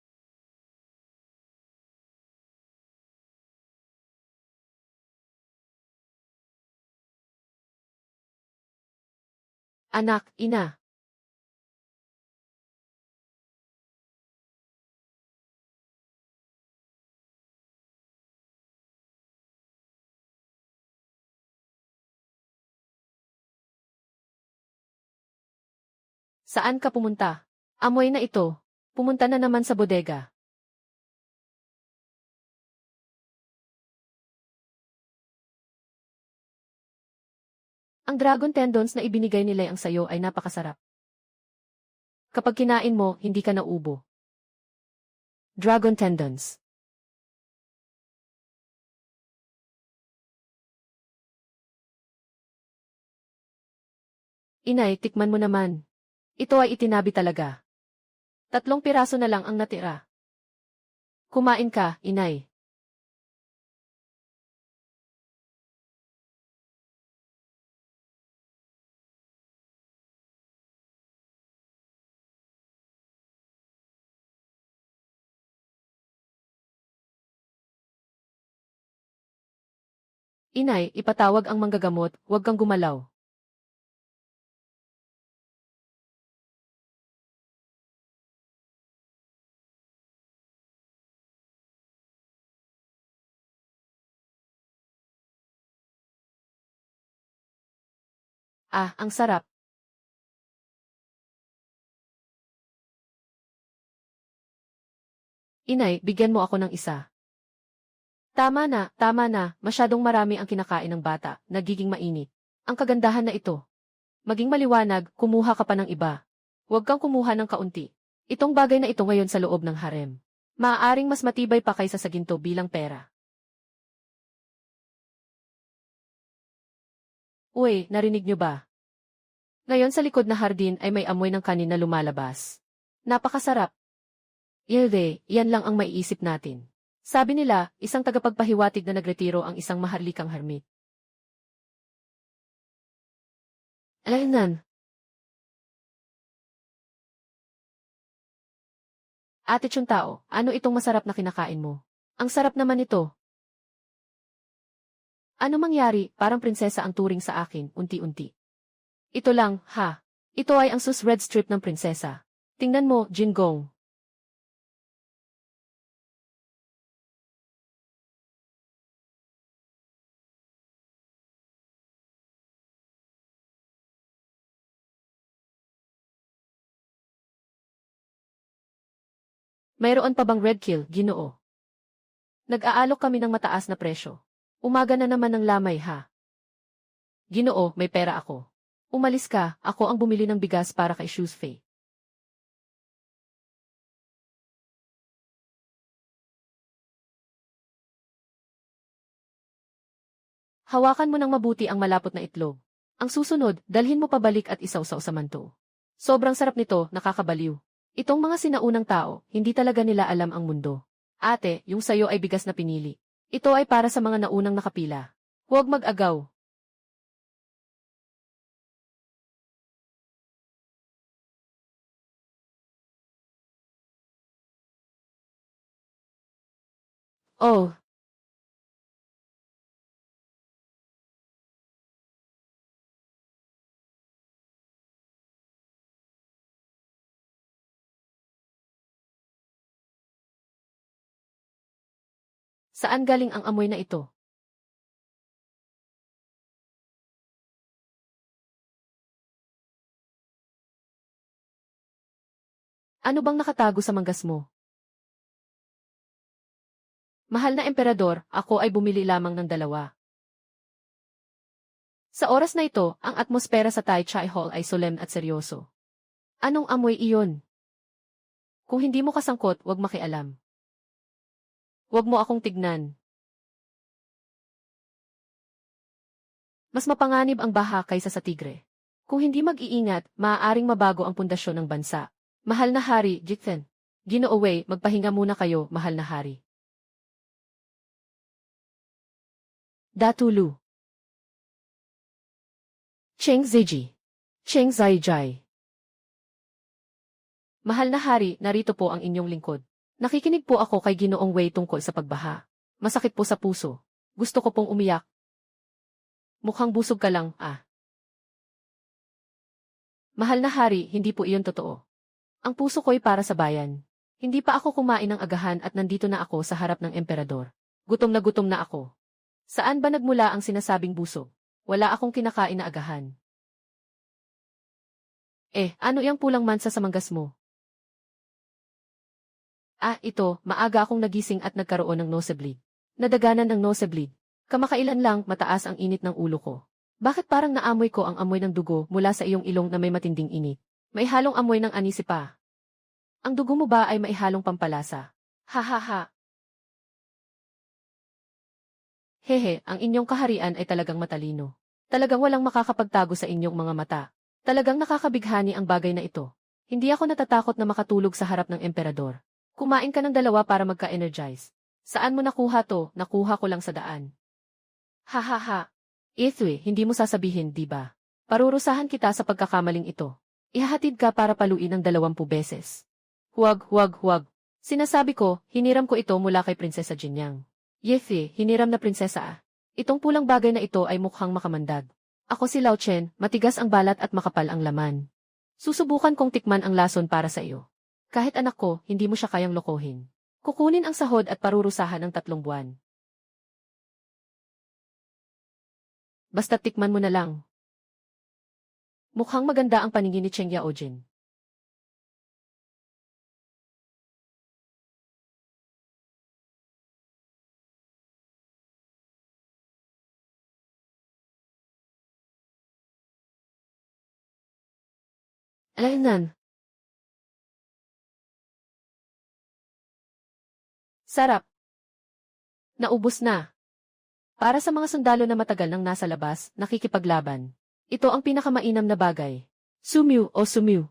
Anak, ina. Saan ka pumunta? Amoy na ito. Pumunta na naman sa bodega. Ang dragon tendons na ibinigay nila ang sayo ay napakasarap. Kapag kinain mo, hindi ka naubo. Dragon tendons. Inay, tikman mo naman. Ito ay itinabi talaga. 3 piraso na lang ang natira. Kumain ka, inay. Inay, ipatawag ang manggagamot, huwag kang gumalaw. Ah, ang sarap. Inay, bigyan mo ako ng isa. Tama na, masyadong marami ang kinakain ng bata, nagiging mainit. Ang kagandahan na ito. Maging maliwanag, kumuha ka pa ng iba. Huwag kang kumuha ng kaunti. Itong bagay na ito ngayon sa loob ng harem. Maaaring mas matibay pa kaysa sa ginto bilang pera. Uy, narinig nyo ba? Ngayon sa likod na hardin ay may amoy ng kanin na lumalabas. Napakasarap. Yelde, yan lang ang maiisip natin. Sabi nila, isang tagapagpahiwatig na nagretiro ang isang maharlikang hermit. Alainan. Ate Chun Tao, ano itong masarap na kinakain mo? Ang sarap naman ito. Ano mangyari, parang prinsesa ang turing sa akin, unti-unti. Ito lang, ha? Ito ay ang sus red strip ng prinsesa. Tingnan mo, Jinggong. Mayroon pa bang red kill, Ginoo? Nag-aalok kami ng mataas na presyo. Umaga na naman ng lamay, ha? Ginoo, may pera ako. Umalis ka, ako ang bumili ng bigas para kay Shoes Fei. Hawakan mo ng mabuti ang malapot na itlog. Ang susunod, dalhin mo pabalik at isawsaw sa manto. Sobrang sarap nito, nakakabaliw. Itong mga sinaunang tao, hindi talaga nila alam ang mundo. Ate, yung sayo ay bigas na pinili. Ito ay para sa mga naunang nakapila. Huwag mag-agaw. Oh, saan galing ang amoy na ito? Ano bang nakatago sa manggas mo? Mahal na emperador, ako ay bumili lamang ng dalawa. Sa oras na ito, ang atmosfera sa Tai Chai Hall ay solemn at seryoso. Anong amoy iyon? Kung hindi mo kasangkot, wag makialam. Wag mo akong tignan. Mas mapanganib ang baha kaysa sa tigre. Kung hindi mag-iingat, maaaring mabago ang pundasyon ng bansa. Mahal na hari, Jithen. Ginoo Wei, magpahinga muna kayo, mahal na hari. Datulu. Cheng Ziji. Cheng Zaijai. Mahal na hari, narito po ang inyong lingkod. Nakikinig po ako kay Ginoong Wei tungkol sa pagbaha. Masakit po sa puso. Gusto ko pong umiyak. Mukhang busog ka lang, ah. Mahal na hari, hindi po iyon totoo. Ang puso ko'y para sa bayan. Hindi pa ako kumain ng agahan at nandito na ako sa harap ng emperador. Gutom na ako. Saan ba nagmula ang sinasabing busog? Wala akong kinakain na agahan. Ano yang pulang mansa sa manggas mo? Ah, ito, maaga akong nagising at nagkaroon ng nosebleed. Nadaganan ng nosebleed. Kamakailan lang, mataas ang init ng ulo ko. Bakit parang naamoy ko ang amoy ng dugo mula sa iyong ilong na may matinding init? May halong amoy ng anise pa. Ang dugo mo ba ay may halong pampalasa? Ha ha ha. Hehe, ang inyong kaharian ay talagang matalino. Talagang walang makakapagtago sa inyong mga mata. Talagang nakakabighani ang bagay na ito. Hindi ako natatakot na makatulog sa harap ng emperador. Kumain ka ng dalawa para magka-energize. Saan mo nakuha to? Nakuha ko lang sa daan. Ha ha ha. Ithwe, hindi mo sasabihin, di ba? Parurusahan kita sa pagkakamaling ito. Ihahatid ka para paluin ng 20 beses. Huwag. Sinasabi ko, hiniram ko ito mula kay Prinsesa Jinyang. Yefe, hiniram na prinsesa ah. Itong pulang bagay na ito ay mukhang makamandag. Ako si Lao Chen, matigas ang balat at makapal ang laman. Susubukan kong tikman ang lason para sa iyo. Kahit anak ko, hindi mo siya kayang lokohin. Kukunin ang sahod at parurusahan ng 3 buwan. Basta tikman mo na lang. Mukhang maganda ang paningin ni Cheng Yaojin. Alaynan. Sarap. Naubos na. Para sa mga sundalo na matagal nang nasa labas, nakikipaglaban. Ito ang pinakamainam na bagay. Sumiu o sumiu.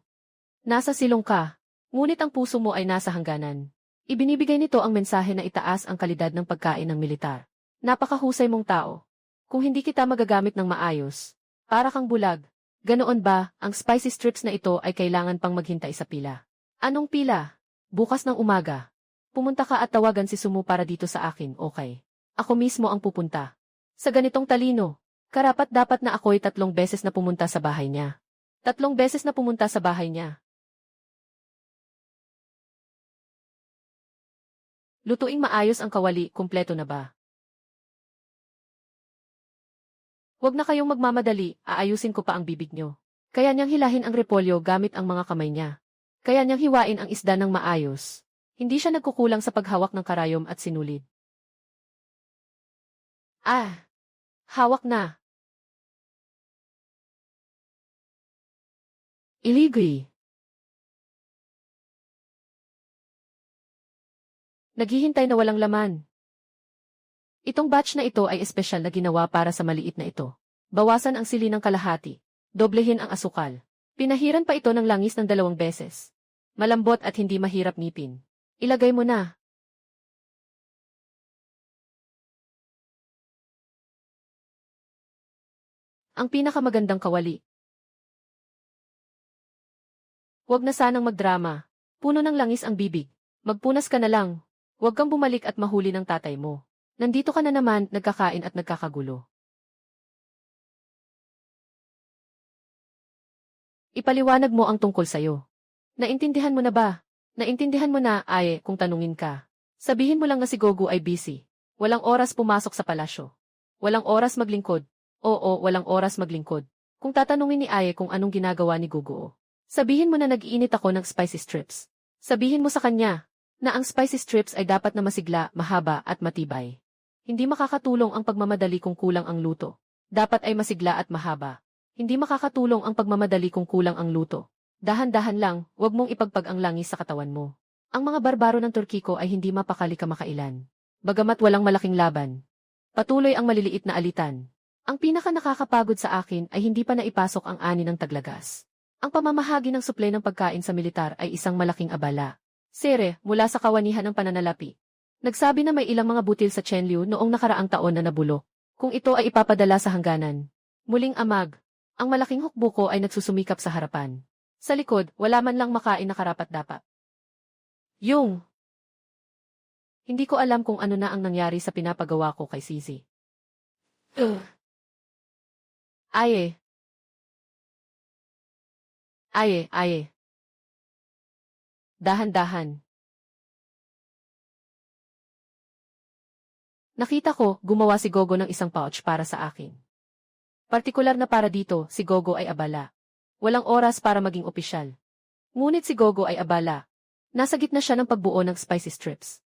Nasa silong ka. Ngunit ang puso mo ay nasa hangganan. Ibinibigay nito ang mensahe na itaas ang kalidad ng pagkain ng militar. Napakahusay mong tao. Kung hindi kita magagamit ng maayos, para kang bulag. Ganoon ba, ang spicy strips na ito ay kailangan pang maghintay sa pila? Anong pila? Bukas ng umaga. Pumunta ka at tawagan si Sumu para dito sa akin, okay? Ako mismo ang pupunta. Sa ganitong talino, karapat-dapat na ako'y 3 beses na pumunta sa bahay niya. 3 beses na pumunta sa bahay niya. Lutuing maayos ang kawali, kumpleto na ba? Huwag na kayong magmamadali, aayusin ko pa ang bibig nyo. Kaya niyang hilahin ang repolyo gamit ang mga kamay niya. Kaya niyang hiwain ang isda ng maayos. Hindi siya nagkukulang sa paghawak ng karayom at sinulid. Ah! Hawak na. Iligay. Naghihintay na walang laman. Itong batch na ito ay espesyal na ginawa para sa maliit na ito. Bawasan ang sili ng kalahati. Doblehin ang asukal. Pinahiran pa ito ng langis ng 2 beses. Malambot at hindi mahirap ngipin. Ilagay mo na. Ang pinakamagandang kawali. Huwag na sanang magdrama. Puno ng langis ang bibig. Magpunas ka na lang. Huwag kang bumalik at mahuli ng tatay mo. Nandito ka na naman, nagkakain at nagkakagulo. Ipaliwanag mo ang tungkol sa'yo. Naintindihan mo na ba? Naintindihan mo na, Aye, kung tanungin ka. Sabihin mo lang na si Gogo ay busy. Walang oras pumasok sa palasyo. Walang oras maglingkod. Oo, walang oras maglingkod. Kung tatanungin ni Aye kung anong ginagawa ni Gogo, sabihin mo na nag-iinit ako ng spicy strips. Sabihin mo sa kanya na ang spicy strips ay dapat na masigla, mahaba at matibay. Hindi makakatulong ang pagmamadali kung kulang ang luto. Dapat ay masigla at mahaba. Hindi makakatulong ang pagmamadali kung kulang ang luto. Dahan-dahan lang, huwag mong ipagpag ang langis sa katawan mo. Ang mga barbaro ng Turkiko ay hindi mapakali kamakailan. Bagamat walang malaking laban. Patuloy ang maliliit na alitan. Ang pinaka nakakapagod sa akin ay hindi pa naipasok ang ani ng taglagas. Ang pamamahagi ng suplay ng pagkain sa militar ay isang malaking abala. Sere, mula sa kawanihan ng pananalapi. Nagsabi na may ilang mga butil sa Chenliu noong nakaraang taon na nabulok. Kung ito ay ipapadala sa hangganan. Muling amag. Ang malaking hukbuko ay nagsusumikap sa harapan. Sa likod, wala man lang makain na karapat-dapat. Hindi ko alam kung ano na ang nangyari sa pinapagawa ko kay Sisi. Aye. Dahan-dahan. Nakita ko, gumawa si Gogo ng isang pouch para sa akin. Partikular na para dito, si Gogo ay abala. Walang oras para maging opisyal. Ngunit si Gogo ay abala. Nasa gitna siya ng pagbuo ng spicy strips.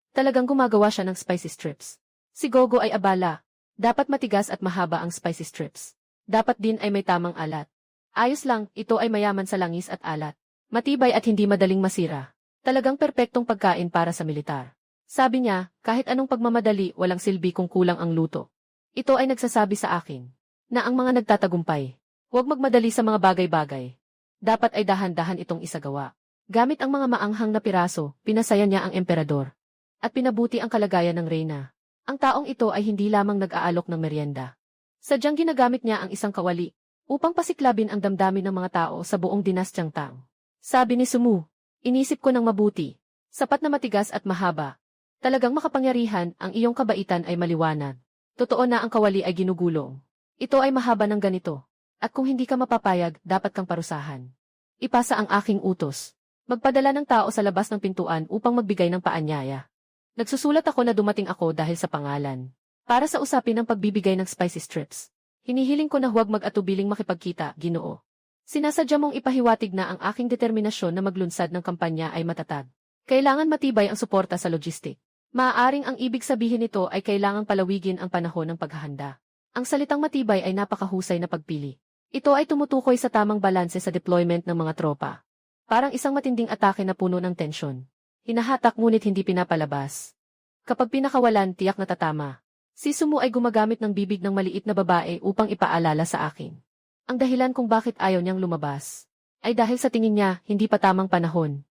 Talagang gumagawa siya ng spicy strips. Si Gogo ay abala. Dapat matigas at mahaba ang spicy strips. Dapat din ay may tamang alat. Ayos lang, ito ay mayaman sa langis at alat. Matibay at hindi madaling masira. Talagang perpektong pagkain para sa militar. Sabi niya, kahit anong pagmamadali walang silbi kung kulang ang luto. Ito ay nagsasabi sa akin na ang mga nagtatagumpay, huwag magmadali sa mga bagay-bagay. Dapat ay dahan-dahan itong isagawa. Gamit ang mga maanghang na piraso, pinasaya niya ang emperador. At pinabuti ang kalagayan ng reyna. Ang taong ito ay hindi lamang nag-aalok ng merienda. Sadyang ginagamit niya ang isang kawali upang pasiklabin ang damdamin ng mga tao sa buong dinastyang Tang. Sabi ni Sumu, inisip ko ng mabuti, sapat na matigas at mahaba. Talagang makapangyarihan, ang iyong kabaitan ay maliwanag. Totoo na ang kawali ay ginugulong. Ito ay mahaba ng ganito. At kung hindi ka mapapayag, dapat kang parusahan. Ipasa ang aking utos. Magpadala ng tao sa labas ng pintuan upang magbigay ng paanyaya. Nagsusulat ako na dumating ako dahil sa pangalan. Para sa usapin ng pagbibigay ng spicy strips. Hinihiling ko na huwag mag-atubiling makipagkita, Ginoo. Sinasadya mong ipahiwatig na ang aking determinasyon na maglunsad ng kampanya ay matatag. Kailangan matibay ang suporta sa logistik. Maaaring ang ibig sabihin nito ay kailangang palawigin ang panahon ng paghahanda. Ang salitang matibay ay napakahusay na pagpili. Ito ay tumutukoy sa tamang balanse sa deployment ng mga tropa. Parang isang matinding atake na puno ng tensyon. Hinahatak ngunit hindi pinapalabas. Kapag pinakawalan, tiyak na tatama. Si Sumu ay gumagamit ng bibig ng maliit na babae upang ipaalala sa akin. Ang dahilan kung bakit ayaw niyang lumabas ay dahil sa tingin niya hindi pa tamang panahon.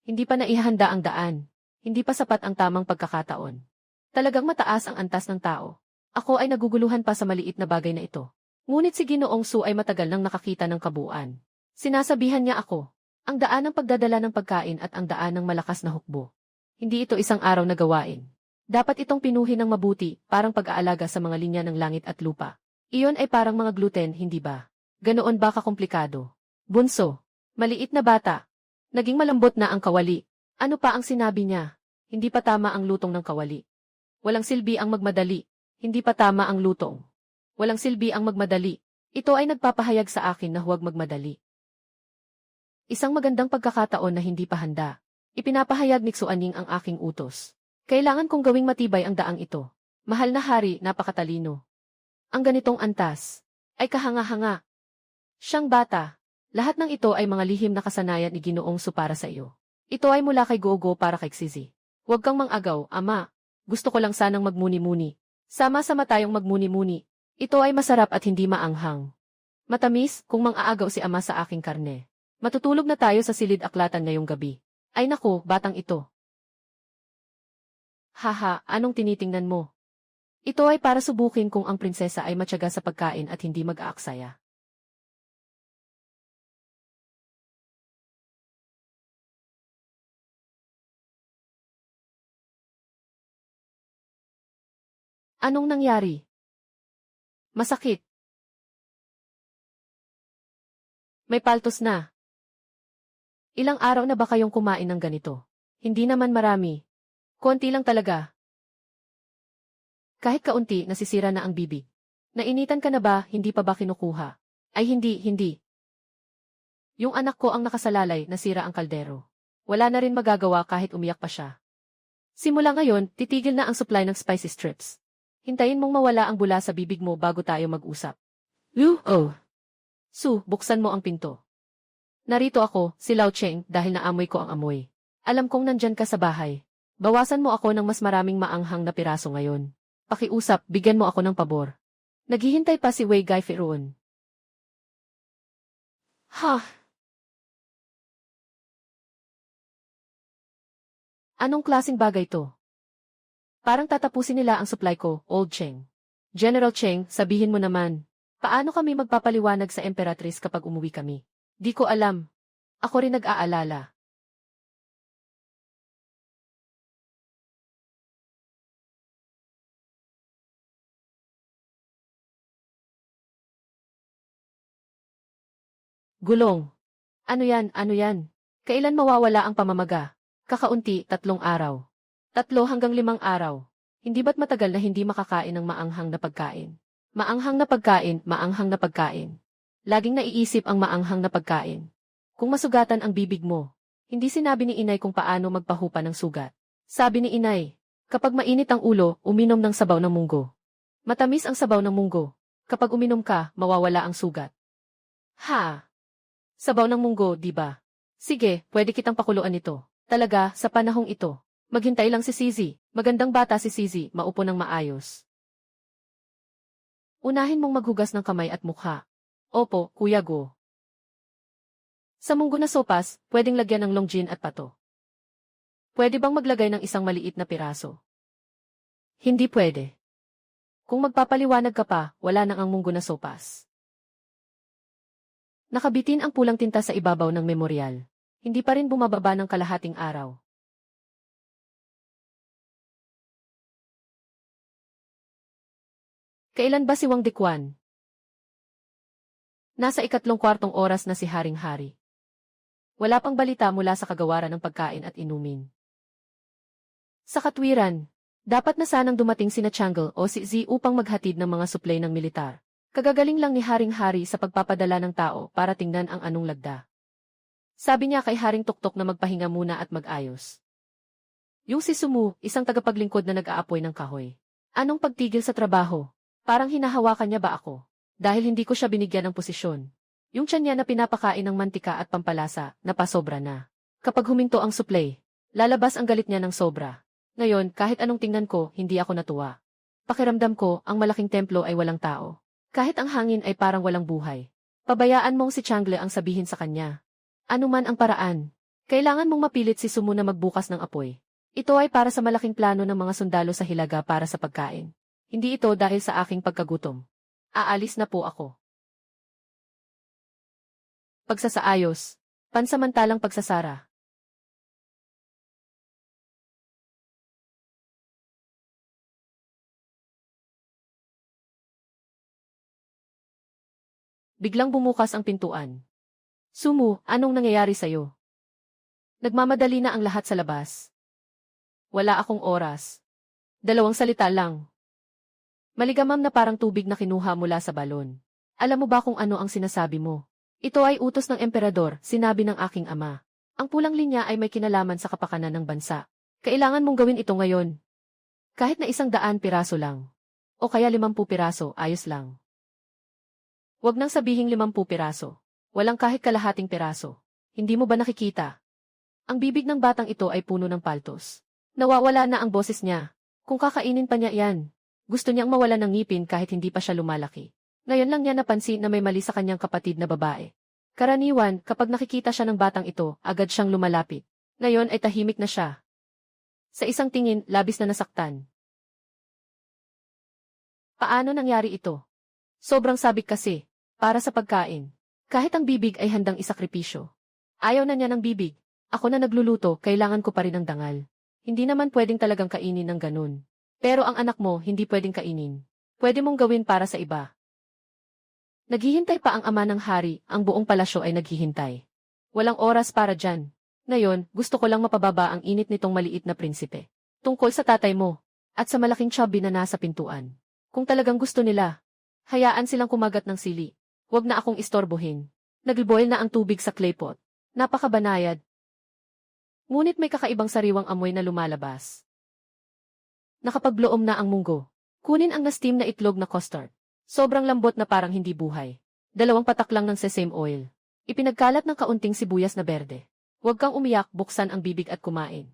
Hindi pa naihahanda ang daan. Hindi pa sapat ang tamang pagkakataon. Talagang mataas ang antas ng tao. Ako ay naguguluhan pa sa maliit na bagay na ito. Ngunit si Ginoong Su ay matagal nang nakakita ng kabuuan. Sinasabihan niya ako, ang daan ng pagdadala ng pagkain at ang daan ng malakas na hukbo. Hindi ito isang araw na gawain. Dapat itong pinuhin ng mabuti, parang pag-aalaga sa mga linya ng langit at lupa. Iyon ay parang mga gluten, hindi ba? Ganoon ba kakomplikado? Bunso, maliit na bata. Naging malambot na ang kawali. Ano pa ang sinabi niya? Hindi pa tama ang lutong ng kawali. Walang silbi ang magmadali. Hindi pa tama ang lutong. Walang silbi ang magmadali. Ito ay nagpapahayag sa akin na huwag magmadali. Isang magandang pagkakataon na hindi pa handa. Ipinapahayag ni Xuanying ang aking utos. Kailangan kong gawing matibay ang daang ito. Mahal na hari, napakatalino. Ang ganitong antas ay kahanga-hanga. Siyang bata. Lahat ng ito ay mga lihim na kasanayan ni Ginoong Su para sa iyo. Ito ay mula kay Gogo para kay Xizi. Huwag kang mang-agaw, ama. Gusto ko lang sanang magmuni-muni. Sama-sama tayong magmuni-muni. Ito ay masarap at hindi maanghang. Matamis, kung mang-aagaw si ama sa aking karne. Matutulog na tayo sa silid-aklatan ngayong gabi. Ay naku, batang ito. Haha, anong tinitingnan mo? Ito ay para subukin kung ang prinsesa ay matyaga sa pagkain at hindi mag-aaksaya. Anong nangyari? Masakit. May paltos na. Ilang araw na ba kayong kumain ng ganito? Hindi naman marami. Konti lang talaga. Kahit kaunti, nasisira na ang bibig. Nainitan ka na ba, hindi pa ba kinukuha? Ay hindi. Yung anak ko ang nakasalalay, nasira ang kaldero. Wala na rin magagawa kahit umiyak pa siya. Simula ngayon, titigil na ang supply ng spicy strips. Hintayin mong mawala ang bula sa bibig mo bago tayo mag-usap. Oh. Su, buksan mo ang pinto. Narito ako, si Lao Cheng, dahil naamoy ko ang amoy. Alam kong nandyan ka sa bahay. Bawasan mo ako ng mas maraming maanghang na piraso ngayon. Pakiusap, bigyan mo ako ng pabor. Naghihintay pa si Wei Gai Firuon. Ha? Anong klaseng bagay to? Parang tatapusin nila ang supply ko, Old Cheng. General Cheng, sabihin mo naman, paano kami magpapaliwanag sa Emperatrice kapag umuwi kami? Di ko alam. Ako rin nag-aalala. Gulong. Ano yan? Kailan mawawala ang pamamaga? Kakaunti, 3 araw. 3 hanggang 5 araw. Hindi ba't matagal na hindi makakain ng maanghang na pagkain? Maanghang na pagkain. Laging naiisip ang maanghang na pagkain. Kung masugatan ang bibig mo, hindi sinabi ni inay kung paano magpahupa ng sugat. Sabi ni inay, kapag mainit ang ulo, uminom ng sabaw ng munggo. Matamis ang sabaw ng munggo. Kapag uminom ka, mawawala ang sugat. Ha? Sabaw ng munggo, di ba? Sige, pwede kitang pakuluan ito. Talaga, sa panahong ito. Maghintay lang si Zizi. Magandang bata si Zizi, maupo ng maayos. Unahin mong maghugas ng kamay at mukha. Opo, Kuya Go. Sa munggo na sopas, pwedeng lagyan ng longjin at pato. Pwede bang maglagay ng isang maliit na piraso? Hindi pwede. Kung magpapaliwanag ka pa, wala nang ang munggo na sopas. Nakabitin ang pulang tinta sa ibabaw ng memoryal. Hindi pa rin bumababa ng kalahating araw. Kailan ba si Wang Dequan? Nasa 3 oras na si Haring-Hari. Wala pang balita mula sa kagawaran ng pagkain at inumin. Sa katwiran, dapat na sanang dumating sina Changle o si Z upang maghatid ng mga suplay ng militar. Kagagaling lang ni Haring-Hari sa pagpapadala ng tao para tingnan ang anong lagda. Sabi niya kay Haring Tuktok na magpahinga muna at mag-ayos. Yung si Sumu, isang tagapaglingkod na nag-aapoy ng kahoy. Anong pagtigil sa trabaho? Parang hinahawakan niya ba ako? Dahil hindi ko siya binigyan ng posisyon. Yung tiyan niya na pinapakain ng mantika at pampalasa, napasobra na. Kapag huminto ang suplay, lalabas ang galit niya ng sobra. Ngayon, kahit anong tingnan ko, hindi ako natuwa. Pakiramdam ko, ang malaking templo ay walang tao. Kahit ang hangin ay parang walang buhay. Pabayaan mong si Changle ang sabihin sa kanya. Ano man ang paraan, kailangan mong mapilit si Sumu na magbukas ng apoy. Ito ay para sa malaking plano ng mga sundalo sa Hilaga para sa pagkain. Hindi ito dahil sa aking pagkagutom. Aalis na po ako. Pagsasaayos. Pansamantalang pagsasara. Biglang bumukas ang pintuan. Sumu, anong nangyayari sa'yo? Nagmamadali na ang lahat sa labas. Wala akong oras. 2 salita lang. Maligamam na parang tubig na kinuha mula sa balon. Alam mo ba kung ano ang sinasabi mo? Ito ay utos ng emperador, sinabi ng aking ama. Ang pulang linya ay may kinalaman sa kapakanan ng bansa. Kailangan mong gawin ito ngayon. Kahit na 100 piraso lang. O kaya 50 piraso, ayos lang. Huwag nang sabihing 50 piraso. Walang kahit kalahating piraso. Hindi mo ba nakikita? Ang bibig ng batang ito ay puno ng paltos. Nawawala na ang boses niya. Kung kakainin pa niya yan. Gusto niyang mawala ng ngipin kahit hindi pa siya lumalaki. Ngayon lang niya napansin na may mali sa kanyang kapatid na babae. Karaniwan, kapag nakikita siya ng batang ito, agad siyang lumalapit. Ngayon ay tahimik na siya. Sa isang tingin, labis na nasaktan. Paano nangyari ito? Sobrang sabik kasi, para sa pagkain. Kahit ang bibig ay handang isakripisyo. Ayaw na niya ng bibig. Ako na nagluluto, kailangan ko pa rin ng dangal. Hindi naman pwedeng talagang kainin ng ganun. Pero ang anak mo, hindi pwedeng kainin. Pwede mong gawin para sa iba. Naghihintay pa ang ama ng hari, ang buong palasyo ay naghihintay. Walang oras para dyan. Ngayon, gusto ko lang mapababa ang init nitong maliit na prinsipe. Tungkol sa tatay mo, at sa malaking chubby na nasa pintuan. Kung talagang gusto nila, hayaan silang kumagat ng sili. Huwag na akong istorbohin. Nagboil na ang tubig sa clay pot. Napakabanayad. Ngunit may kakaibang sariwang amoy na lumalabas. Nakapagloom na ang munggo. Kunin ang na-steam na itlog na custard. Sobrang lambot na parang hindi buhay. 2 patak lang ng sesame oil. Ipinagkalat ng kaunting sibuyas na berde. Huwag kang umiyak, buksan ang bibig at kumain.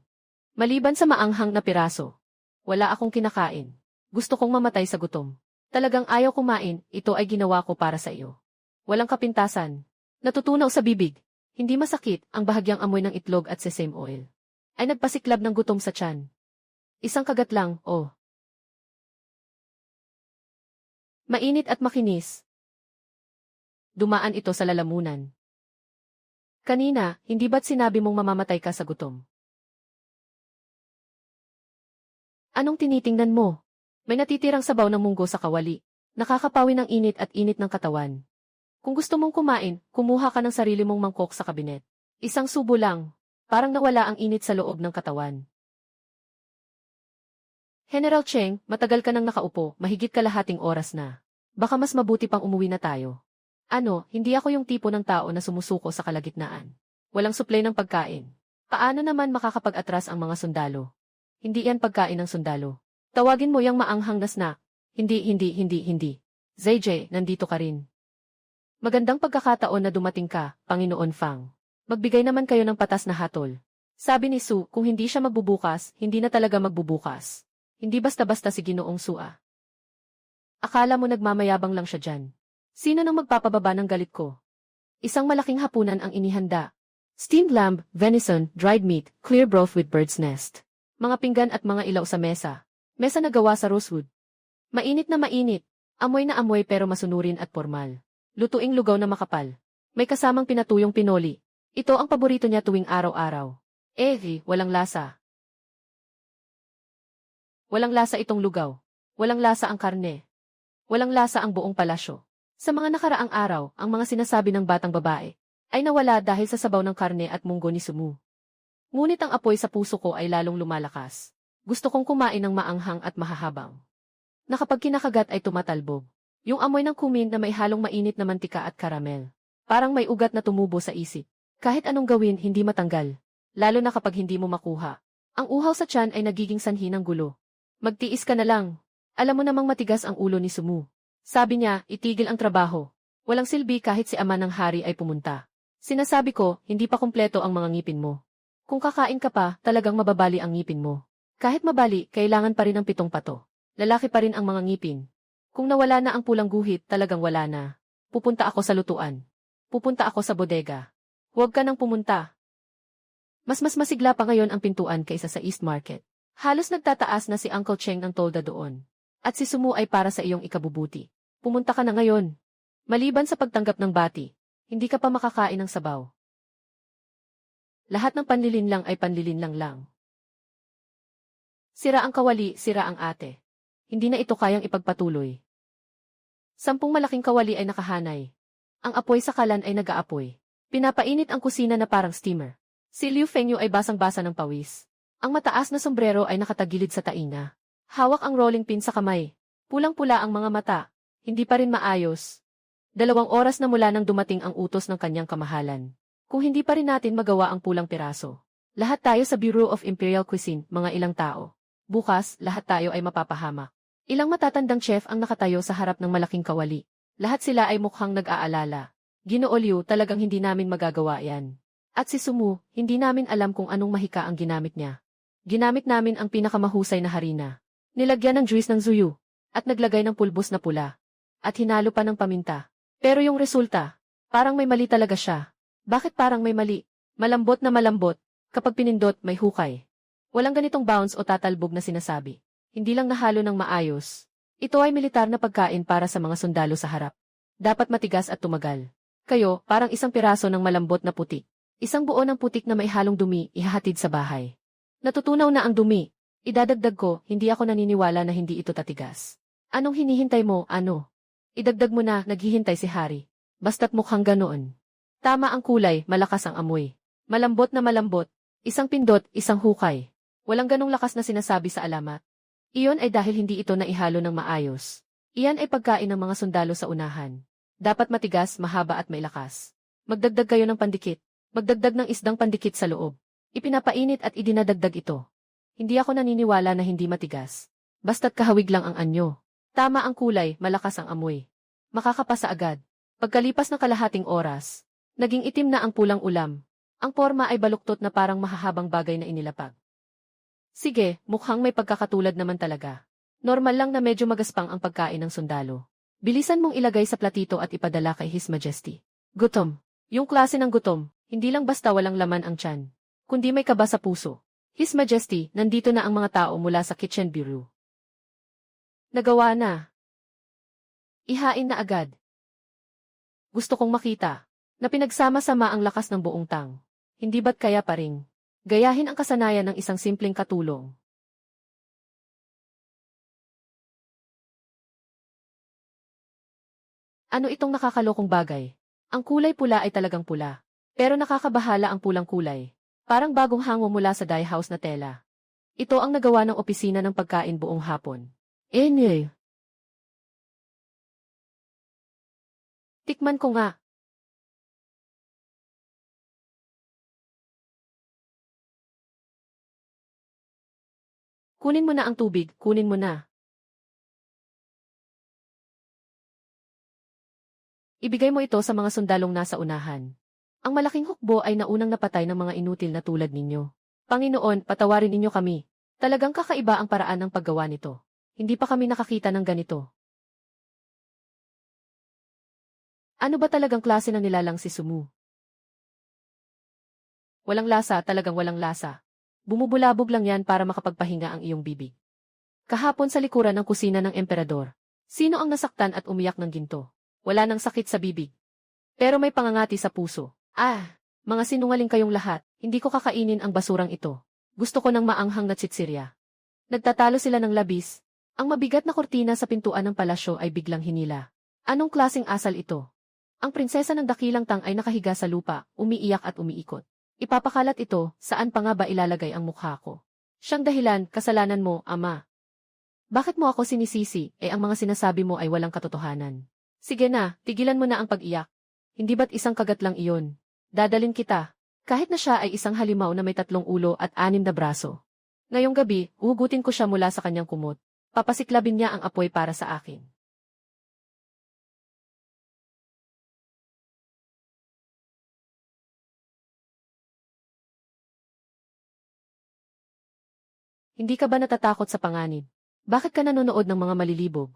Maliban sa maanghang na piraso, wala akong kinakain. Gusto kong mamatay sa gutom. Talagang ayaw kumain, ito ay ginawa ko para sa iyo. Walang kapintasan. Natutunaw sa bibig. Hindi masakit, ang bahagyang amoy ng itlog at sesame oil. Ay nagpasiklab ng gutom sa tiyan. Isang kagat lang, oh. Mainit at makinis. Dumaan ito sa lalamunan. Kanina, hindi ba't sinabi mong mamamatay ka sa gutom? Anong tinitingnan mo? May natitirang sabaw ng munggo sa kawali. Nakakapawi ng init at init ng katawan. Kung gusto mong kumain, kumuha ka ng sarili mong mangkok sa kabinet. Isang subo lang. Parang nawala ang init sa loob ng katawan. General Cheng, matagal ka nang nakaupo, mahigit kalahating oras na. Baka mas mabuti pang umuwi na tayo. Ano, hindi ako yung tipo ng tao na sumusuko sa kalagitnaan. Walang suplay ng pagkain. Paano naman makakapag-atras ang mga sundalo? Hindi yan pagkain ng sundalo. Tawagin mo yung maanghang na snack. Hindi. ZJ, nandito ka rin. Magandang pagkakataon na dumating ka, Panginoon Fang. Magbigay naman kayo ng patas na hatol. Sabi ni Su, kung hindi siya magbubukas, hindi na talaga magbubukas. Hindi basta-basta si Ginoong Sua. Akala mo nagmamayabang lang siya dyan. Sino nang magpapababa ng galit ko? Isang malaking hapunan ang inihanda. Steamed lamb, venison, dried meat, clear broth with bird's nest. Mga pinggan at mga ilaw sa mesa. Mesa na gawa sa rosewood. Mainit na mainit. Amoy na amoy pero masunurin at formal. Lutuing lugaw na makapal. May kasamang pinatuyong pinoli. Ito ang paborito niya tuwing araw-araw. Walang lasa. Walang lasa itong lugaw. Walang lasa ang karne. Walang lasa ang buong palasyo. Sa mga nakaraang araw, ang mga sinasabi ng batang babae ay nawala dahil sa sabaw ng karne at munggo ni Sumu. Ngunit ang apoy sa puso ko ay lalong lumalakas. Gusto kong kumain ng maanghang at mahahabang na kapag kinakagat ay tumatalbog. Yung amoy ng kumin na may halong mainit na mantika at karamel. Parang may ugat na tumubo sa isip. Kahit anong gawin, hindi matanggal. Lalo na kapag hindi mo makuha. Ang uhaw sa tiyan ay nagiging sanhi ng gulo. Magtiis ka na lang. Alam mo namang matigas ang ulo ni Sumu. Sabi niya, itigil ang trabaho. Walang silbi kahit si ama ng hari ay pumunta. Sinasabi ko, hindi pa kumpleto ang mga ngipin mo. Kung kakain ka pa, talagang mababali ang ngipin mo. Kahit mabali, kailangan pa rin ng 7 pato. Lalaki pa rin ang mga ngipin. Kung nawala na ang pulang guhit, talagang wala na. Pupunta ako sa lutuan. Pupunta ako sa bodega. Huwag ka nang pumunta. Mas masigla pa ngayon ang pintuan kaysa sa East Market. Halos nagtataas na si Uncle Cheng ng tolda doon. At si Sumu ay para sa iyong ikabubuti. Pumunta ka na ngayon. Maliban sa pagtanggap ng bati, hindi ka pa makakain ng sabaw. Lahat ng panlilinlang ay panlilinlang lang. Sira ang kawali, sira ang ate. Hindi na ito kayang ipagpatuloy. 10 malaking kawali ay nakahanay. Ang apoy sa kalan ay nag-aapoy. Pinapainit ang kusina na parang steamer. Si Liu Fengyu ay basang-basa ng pawis. Ang mataas na sombrero ay nakatagilid sa tainga. Hawak ang rolling pin sa kamay. Pulang-pula ang mga mata. Hindi pa rin maayos. 2 oras na mula nang dumating ang utos ng kanyang kamahalan. Kung hindi pa rin natin magawa ang pulang piraso. Lahat tayo sa Bureau of Imperial Cuisine, mga ilang tao. Bukas, lahat tayo ay mapapahamak. Ilang matatandang chef ang nakatayo sa harap ng malaking kawali. Lahat sila ay mukhang nag-aalala. Ginoo Liu, talagang hindi namin magagawa yan. At si Sumu, hindi namin alam kung anong mahika ang ginamit niya. Ginamit namin ang pinakamahusay na harina. Nilagyan ng juice ng zuyu. At naglagay ng pulbos na pula. At hinalo pa ng paminta. Pero yung resulta, parang may mali talaga siya. Bakit parang may mali? Malambot na malambot. Kapag pinindot, may hukay. Walang ganitong bounce o tatalbog na sinasabi. Hindi lang nahalo ng maayos. Ito ay militar na pagkain para sa mga sundalo sa harap. Dapat matigas at tumagal. Kayo, parang isang piraso ng malambot na putik. Isang buo ng putik na may halong dumi, ihahatid sa bahay. Natutunaw na ang dumi. Idadagdag ko, hindi ako naniniwala na hindi ito tatigas. Anong hinihintay mo, ano? Idagdag mo na, naghihintay si Hari. Basta't mukhang ganoon. Tama ang kulay, malakas ang amoy. Malambot na malambot. Isang pindot, isang hukay. Walang ganong lakas na sinasabi sa alamat. Iyon ay dahil hindi ito naihalo ng maayos. Iyan ay pagkain ng mga sundalo sa unahan. Dapat matigas, mahaba at may lakas. Magdagdag kayo ng pandikit. Magdagdag ng isdang pandikit sa loob. Ipinapainit at idinadagdag ito. Hindi ako naniniwala na hindi matigas. Basta't kahawig lang ang anyo. Tama ang kulay, malakas ang amoy. Makakapasa agad. Pagkalipas ng kalahating oras, naging itim na ang pulang ulam. Ang porma ay baluktot na parang mahahabang bagay na inilapag. Sige, mukhang may pagkakatulad naman talaga. Normal lang na medyo magaspang ang pagkain ng sundalo. Bilisan mong ilagay sa platito at ipadala kay His Majesty. Gutom. Yung klase ng gutom, hindi lang basta walang laman ang tiyan, kundi may kaba sa puso. His Majesty, nandito na ang mga tao mula sa Kitchen Bureau. Nagawa na. Ihain na agad. Gusto kong makita na pinagsama-sama ang lakas ng buong tang. Hindi ba't kaya pa ring gayahin ang kasanayan ng isang simpleng katulong? Ano itong nakakalokong bagay? Ang kulay pula ay talagang pula. Pero nakakabahala ang pulang kulay. Parang bagong hango mula sa dye house na tela. Ito ang nagawa ng opisina ng pagkain buong hapon. Enye. Tikman ko nga. Kunin mo na ang tubig, kunin mo na. Ibigay mo ito sa mga sundalong nasa unahan. Ang malaking hukbo ay naunang napatay ng mga inutil na tulad ninyo. Panginoon, patawarin ninyo kami. Talagang kakaiba ang paraan ng paggawa nito. Hindi pa kami nakakita ng ganito. Ano ba talagang klase ng nilalang si Sumu? Walang lasa, talagang walang lasa. Bumubulabog lang yan para makapagpahinga ang iyong bibig. Kahapon sa likuran ng kusina ng emperador, sino ang nasaktan at umiyak ng ginto? Wala nang sakit sa bibig. Pero may pangangati sa puso. Mga sinungaling kayong lahat, hindi ko kakainin ang basurang ito. Gusto ko ng maanghang na tsitsirya. Nagtatalo sila ng labis. Ang mabigat na kortina sa pintuan ng palasyo ay biglang hinila. Anong klaseng asal ito? Ang prinsesa ng dakilang tang ay nakahiga sa lupa, umiiyak at umiikot. Ipapakalat ito, saan pa nga ba ilalagay ang mukha ko? Siyang dahilan, kasalanan mo, ama. Bakit mo ako sinisisi, ang mga sinasabi mo ay walang katotohanan? Sige na, tigilan mo na ang pag-iyak. Hindi ba't isang kagat lang iyon? Dadalin kita. Kahit na siya ay isang halimaw na may 3 ulo at 6 na braso. Ngayong gabi, uhugutin ko siya mula sa kanyang kumot. Papasiklabin niya ang apoy para sa akin. Hindi ka ba natatakot sa panganib? Bakit ka nanonood ng mga malilibog?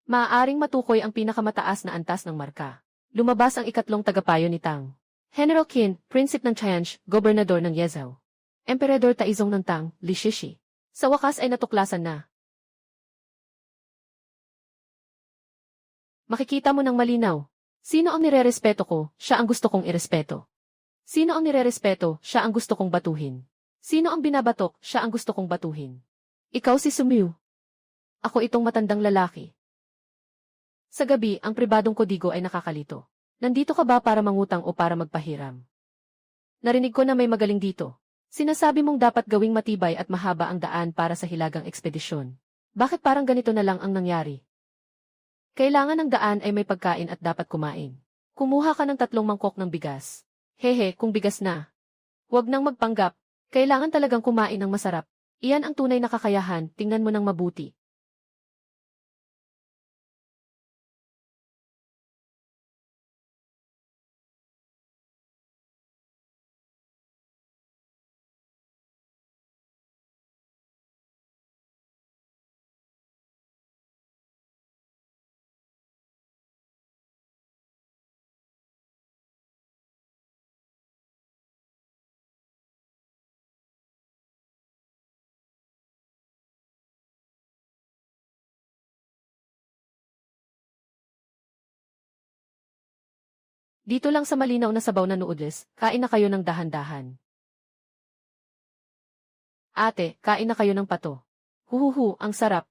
Maaaring matukoy ang pinakamataas na antas ng marka. Lumabas ang ikatlong tagapayo ni Tang. General Qin, Prinsip ng Tianj, Gobernador ng Yezhou. Emperador Taizong ng Tang, Li Shishi. Sa wakas ay natuklasan na. Makikita mo ng malinaw. Sino ang nirerespeto ko, siya ang gusto kong irespeto. Sino ang nirerespeto, siya ang gusto kong batuhin. Sino ang binabatok, siya ang gusto kong batuhin. Ikaw si Sumiu. Ako itong matandang lalaki. Sa gabi, ang pribadong kodigo ay nakakalito. Nandito ka ba para mangutang o para magpahiram? Narinig ko na may magaling dito. Sinasabi mong dapat gawing matibay at mahaba ang daan para sa hilagang ekspedisyon. Bakit parang ganito na lang ang nangyari? Kailangan ng daan ay may pagkain at dapat kumain. Kumuha ka ng 3 mangkok ng bigas. Hehe, kung bigas na. Huwag nang magpanggap. Kailangan talagang kumain ng masarap. Iyan ang tunay na kakayahan, tingnan mo ng mabuti. Dito lang sa malinaw na sabaw na noodles, kain na kayo ng dahan-dahan. Ate, kain na kayo ng pato. Huhuhu, ang sarap.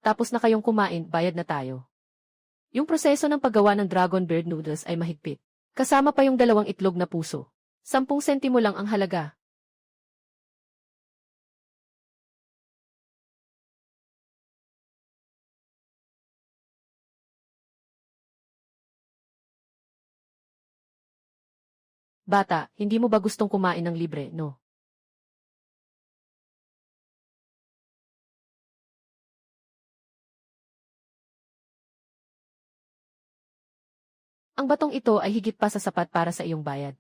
Tapos na kayong kumain, bayad na tayo. Yung proseso ng paggawa ng dragon bird noodles ay mahigpit. Kasama pa yung 2 itlog na puso. 10 sentimo lang ang halaga. Bata, hindi mo ba gustong kumain ng libre, no? Ang batong ito ay higit pa sa sapat para sa iyong bayad.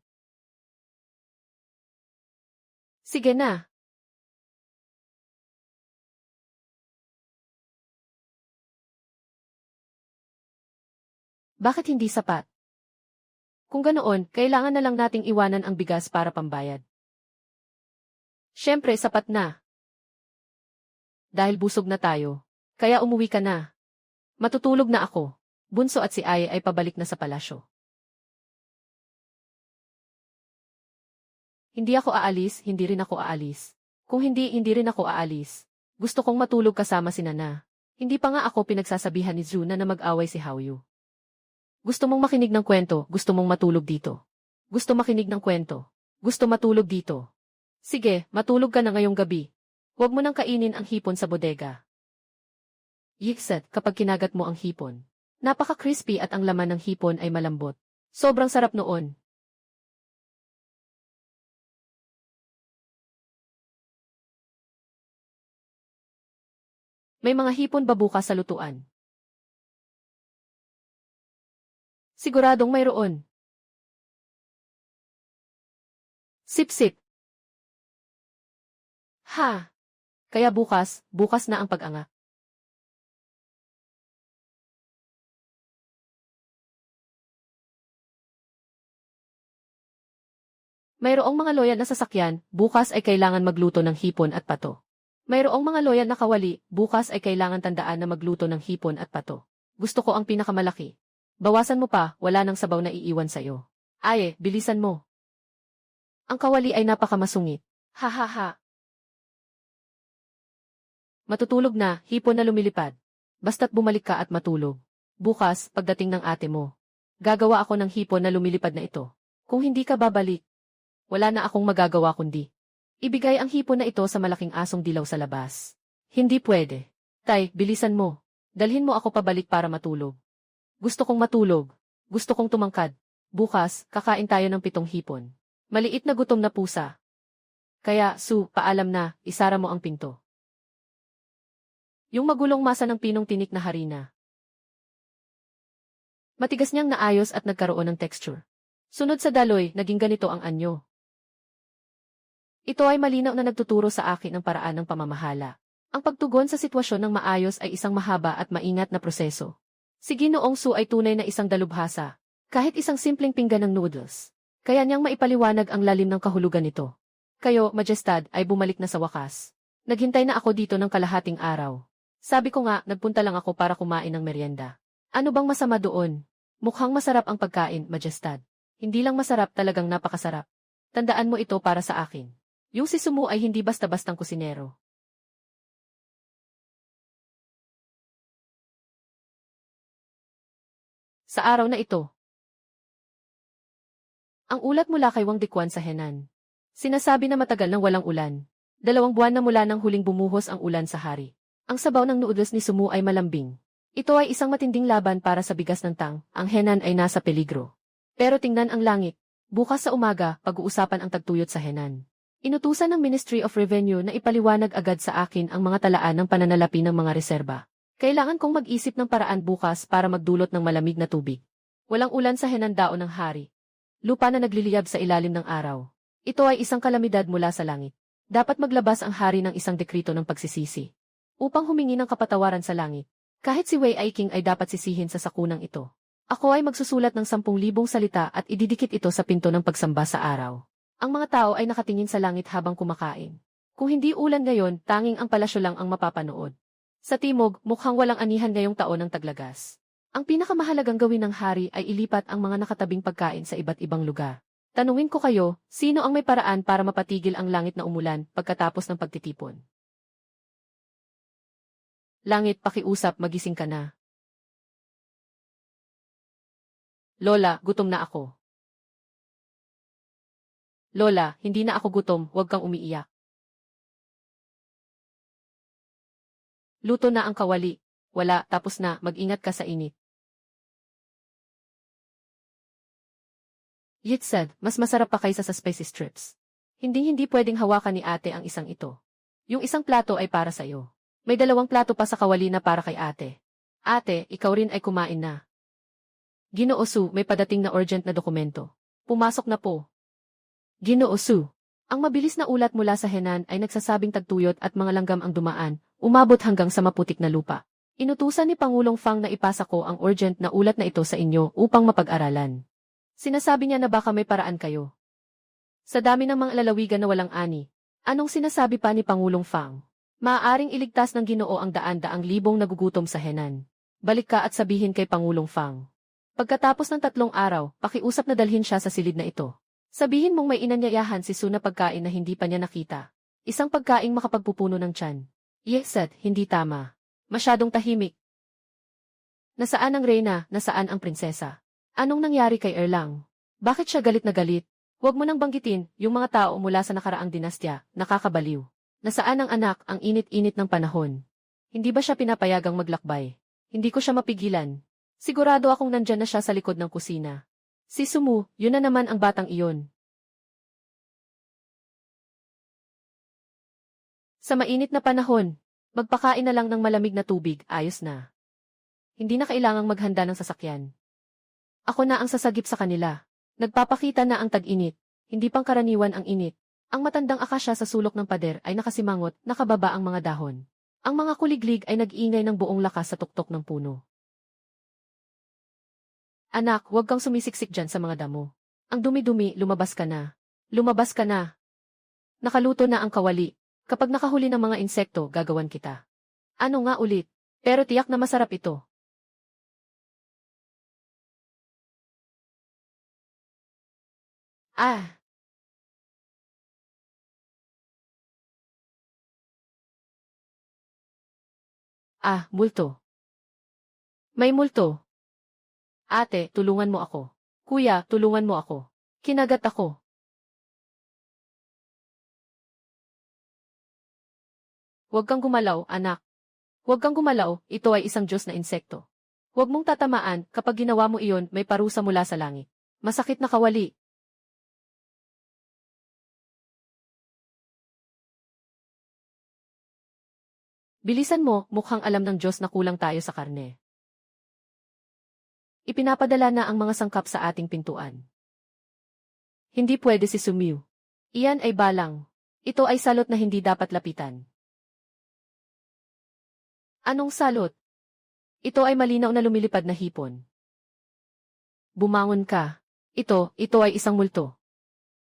Sige na. Bakit hindi sapat? Kung ganoon, kailangan na lang nating iwanan ang bigas para pambayad. Siyempre, sapat na. Dahil busog na tayo. Kaya umuwi ka na. Matutulog na ako. Bunso at si Ay pabalik na sa palasyo. Hindi ako aalis, hindi rin ako aalis. Kung hindi, hindi rin ako aalis. Gusto kong matulog kasama si Nana. Hindi pa nga ako pinagsasabihan ni Zuna na mag-away si Haoyu. Gusto mong makinig ng kwento, gusto mong matulog dito. Gusto makinig ng kwento. Gusto matulog dito. Sige, matulog ka na ngayong gabi. Huwag mo nang kainin ang hipon sa bodega. Yikset, kapag kinagat mo ang hipon. Napaka-crispy at ang laman ng hipon ay malambot. Sobrang sarap noon. May mga hipon ba bukas sa lutuan? Siguradong mayroon. Sip-sip. Ha! Kaya bukas na ang pag-anga. Mayroong mga loyal na sasakyan, bukas ay kailangan magluto ng hipon at pato. Mayroong mga loyal na kawali, bukas ay kailangan tandaan na magluto ng hipon at pato. Gusto ko ang pinakamalaki. Bawasan mo pa, wala nang sabaw na iiwan sa'yo. Aye, bilisan mo. Ang kawali ay napakamasungit. Ha ha ha. Matutulog na, hipon na lumilipad. Basta't bumalik ka at matulog. Bukas, pagdating ng ate mo, gagawa ako ng hipon na lumilipad na ito. Kung hindi ka babalik, wala na akong magagawa kundi ibigay ang hipon na ito sa malaking asong dilaw sa labas. Hindi pwede. Tay, bilisan mo. Dalhin mo ako pabalik para matulog. Gusto kong matulog. Gusto kong tumangkad. Bukas, kakain tayo ng 7 hipon. Maliit na gutom na pusa. Kaya, Su, paalam na, isara mo ang pinto. Yung magulong masa ng pinong tinik na harina. Matigas niyang naayos at nagkaroon ng texture. Sunod sa daloy, naging ganito ang anyo. Ito ay malinaw na nagtuturo sa akin ng paraan ng pamamahala. Ang pagtugon sa sitwasyon ng maayos ay isang mahaba at maingat na proseso. Si Ginoong Su ay tunay na isang dalubhasa. Kahit isang simpleng pinggan ng noodles, kaya niyang maipaliwanag ang lalim ng kahulugan nito. Kayo, Majestad, ay bumalik na sa wakas. Naghintay na ako dito ng kalahating araw. Sabi ko nga, nagpunta lang ako para kumain ng merienda. Ano bang masama doon? Mukhang masarap ang pagkain, Majestad. Hindi lang masarap, talagang napakasarap. Tandaan mo ito para sa akin. Yung si Sumu ay hindi basta-bastang kusinero. Sa araw na ito, ang ulat mula kay Wang Dikwan sa Henan. Sinasabi na matagal nang walang ulan. 2 buwan na mula nang huling bumuhos ang ulan sa hari. Ang sabaw ng noodles ni Sumu ay malambing. Ito ay isang matinding laban para sa bigas ng tang. Ang Henan ay nasa peligro. Pero tingnan ang langit. Bukas sa umaga, pag-uusapan ang tagtuyot sa Henan. Inutusan ng Ministry of Revenue na ipaliwanag agad sa akin ang mga talaan ng pananalapi ng mga reserba. Kailangan kong mag-isip ng paraan bukas para magdulot ng malamig na tubig. Walang ulan sa Henan daon ng hari. Lupa na nagliliyab sa ilalim ng araw. Ito ay isang kalamidad mula sa langit. Dapat maglabas ang hari ng isang dekrito ng pagsisisi upang humingi ng kapatawaran sa langit. Kahit si Wei Aiking ay dapat sisihin sa sakunang ito. Ako ay magsusulat ng 10,000 salita at ididikit ito sa pinto ng pagsamba sa araw. Ang mga tao ay nakatingin sa langit habang kumakain. Kung hindi ulan ngayon, tanging ang palasyo lang ang mapapanood. Sa timog, mukhang walang anihan ngayong taon ng taglagas. Ang pinakamahalagang gawin ng hari ay ilipat ang mga nakatabing pagkain sa iba't ibang lugar. Tanungin ko kayo, sino ang may paraan para mapatigil ang langit na umulan pagkatapos ng pagtitipon? Langit, pakiusap, magising ka na. Lola, gutom na ako. Lola, hindi na ako gutom, huwag kang umiiyak. Luto na ang kawali. Wala, tapos na, mag-ingat ka sa init. Yit said, mas masarap pa kaysa sa spicy strips. Hindi pwedeng hawakan ni ate ang isang ito. Yung isang plato ay para sa'yo. May 2 plato pa sa kawali na para kay ate. Ate, ikaw rin ay kumain na. Ginoo Su, may padating na urgent na dokumento. Pumasok na po. Ginoo Su. Ang mabilis na ulat mula sa Henan ay nagsasabing tagtuyot at mga langgam ang dumaan, umabot hanggang sa maputik na lupa. Inutusan ni Pangulong Fang na ipasa ko ang urgent na ulat na ito sa inyo upang mapag-aralan. Sinasabi niya na baka may paraan kayo. Sa dami ng mga lalawigan na walang ani, anong sinasabi pa ni Pangulong Fang? Maaaring iligtas ng Ginoo ang daan-daang libong nagugutom sa Henan. Balik ka at sabihin kay Pangulong Fang. Pagkatapos ng 3 araw, pakiusap na dalhin siya sa silid na ito. Sabihin mong may inanyayahan si Su na pagkain na hindi pa niya nakita. Isang pagkaing makapagpupuno ng tiyan. Yes, hindi tama. Masyadong tahimik. Nasaan ang reyna, nasaan ang prinsesa? Anong nangyari kay Erlang? Bakit siya galit na galit? Huwag mo nang banggitin, yung mga tao mula sa nakaraang dinastya, nakakabaliw. Nasaan ang anak, ang init-init ng panahon? Hindi ba siya pinapayagang maglakbay? Hindi ko siya mapigilan. Sigurado akong nandyan na siya sa likod ng kusina. Si Sumu, yun na naman ang batang iyon. Sa mainit na panahon, magpakain na lang ng malamig na tubig, ayos na. Hindi na kailangang maghanda ng sasakyan. Ako na ang sasagip sa kanila. Nagpapakita na ang tag-init, hindi pangkaraniwan ang init. Ang matandang akasya sa sulok ng pader ay nakasimangot, nakababa ang mga dahon. Ang mga kuliglig ay nag-iingay ng buong lakas sa tuktok ng puno. Anak, huwag kang sumisiksik dyan sa mga damo. Ang dumi-dumi, lumabas ka na. Lumabas ka na. Nakaluto na ang kawali. Kapag nakahuli ng mga insekto, gagawan kita. Ano nga ulit? Pero tiyak na masarap ito. Ah, multo. May multo. Ate, tulungan mo ako. Kuya, tulungan mo ako. Kinagat ako. Huwag kang gumalaw, anak. Huwag kang gumalaw, ito ay isang Diyos na insekto. Huwag mong tatamaan, kapag ginawa mo iyon, may parusa mula sa langit. Masakit na kawali. Bilisan mo, mukhang alam ng Diyos na kulang tayo sa karne. Ipinapadala na ang mga sangkap sa ating pintuan. Hindi pwede si Sumiu. Iyan ay balang. Ito ay salot na hindi dapat lapitan. Anong salot? Ito ay malinaw na lumilipad na hipon. Bumangon ka. Ito ay isang multo.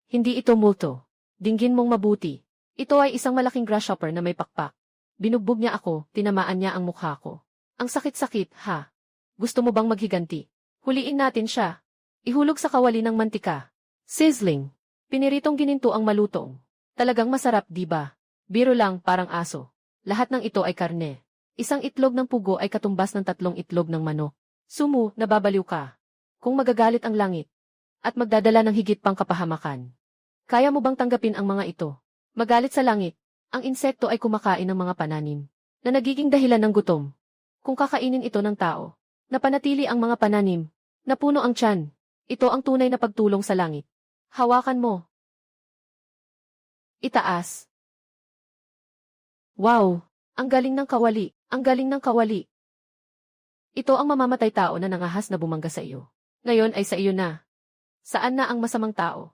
Hindi ito multo. Dinggin mong mabuti. Ito ay isang malaking grasshopper na may pakpak. Binugbog niya ako, tinamaan niya ang mukha ko. Ang sakit-sakit, ha? Gusto mo bang maghiganti? Huliin natin siya. Ihulog sa kawali ng mantika. Sizzling. Piniritong gininto ang malutong. Talagang masarap, di ba? Biro lang, parang aso. Lahat ng ito ay karne. Isang itlog ng pugo ay katumbas ng 3 itlog ng manok. Sumu, nababaliw ka. Kung magagalit ang langit. At magdadala ng higit pang kapahamakan. Kaya mo bang tanggapin ang mga ito? Magalit sa langit. Ang insekto ay kumakain ng mga pananim. Na nagiging dahilan ng gutom. Kung kakainin ito ng tao. Napanatili ang mga pananim. Napuno ang tiyan. Ito ang tunay na pagtulong sa langit. Hawakan mo. Itaas. Wow! Ang galing ng kawali. Ang galing ng kawali. Ito ang mamamatay tao na nangahas na bumangga sa iyo. Ngayon ay sa iyo na. Saan na ang masamang tao?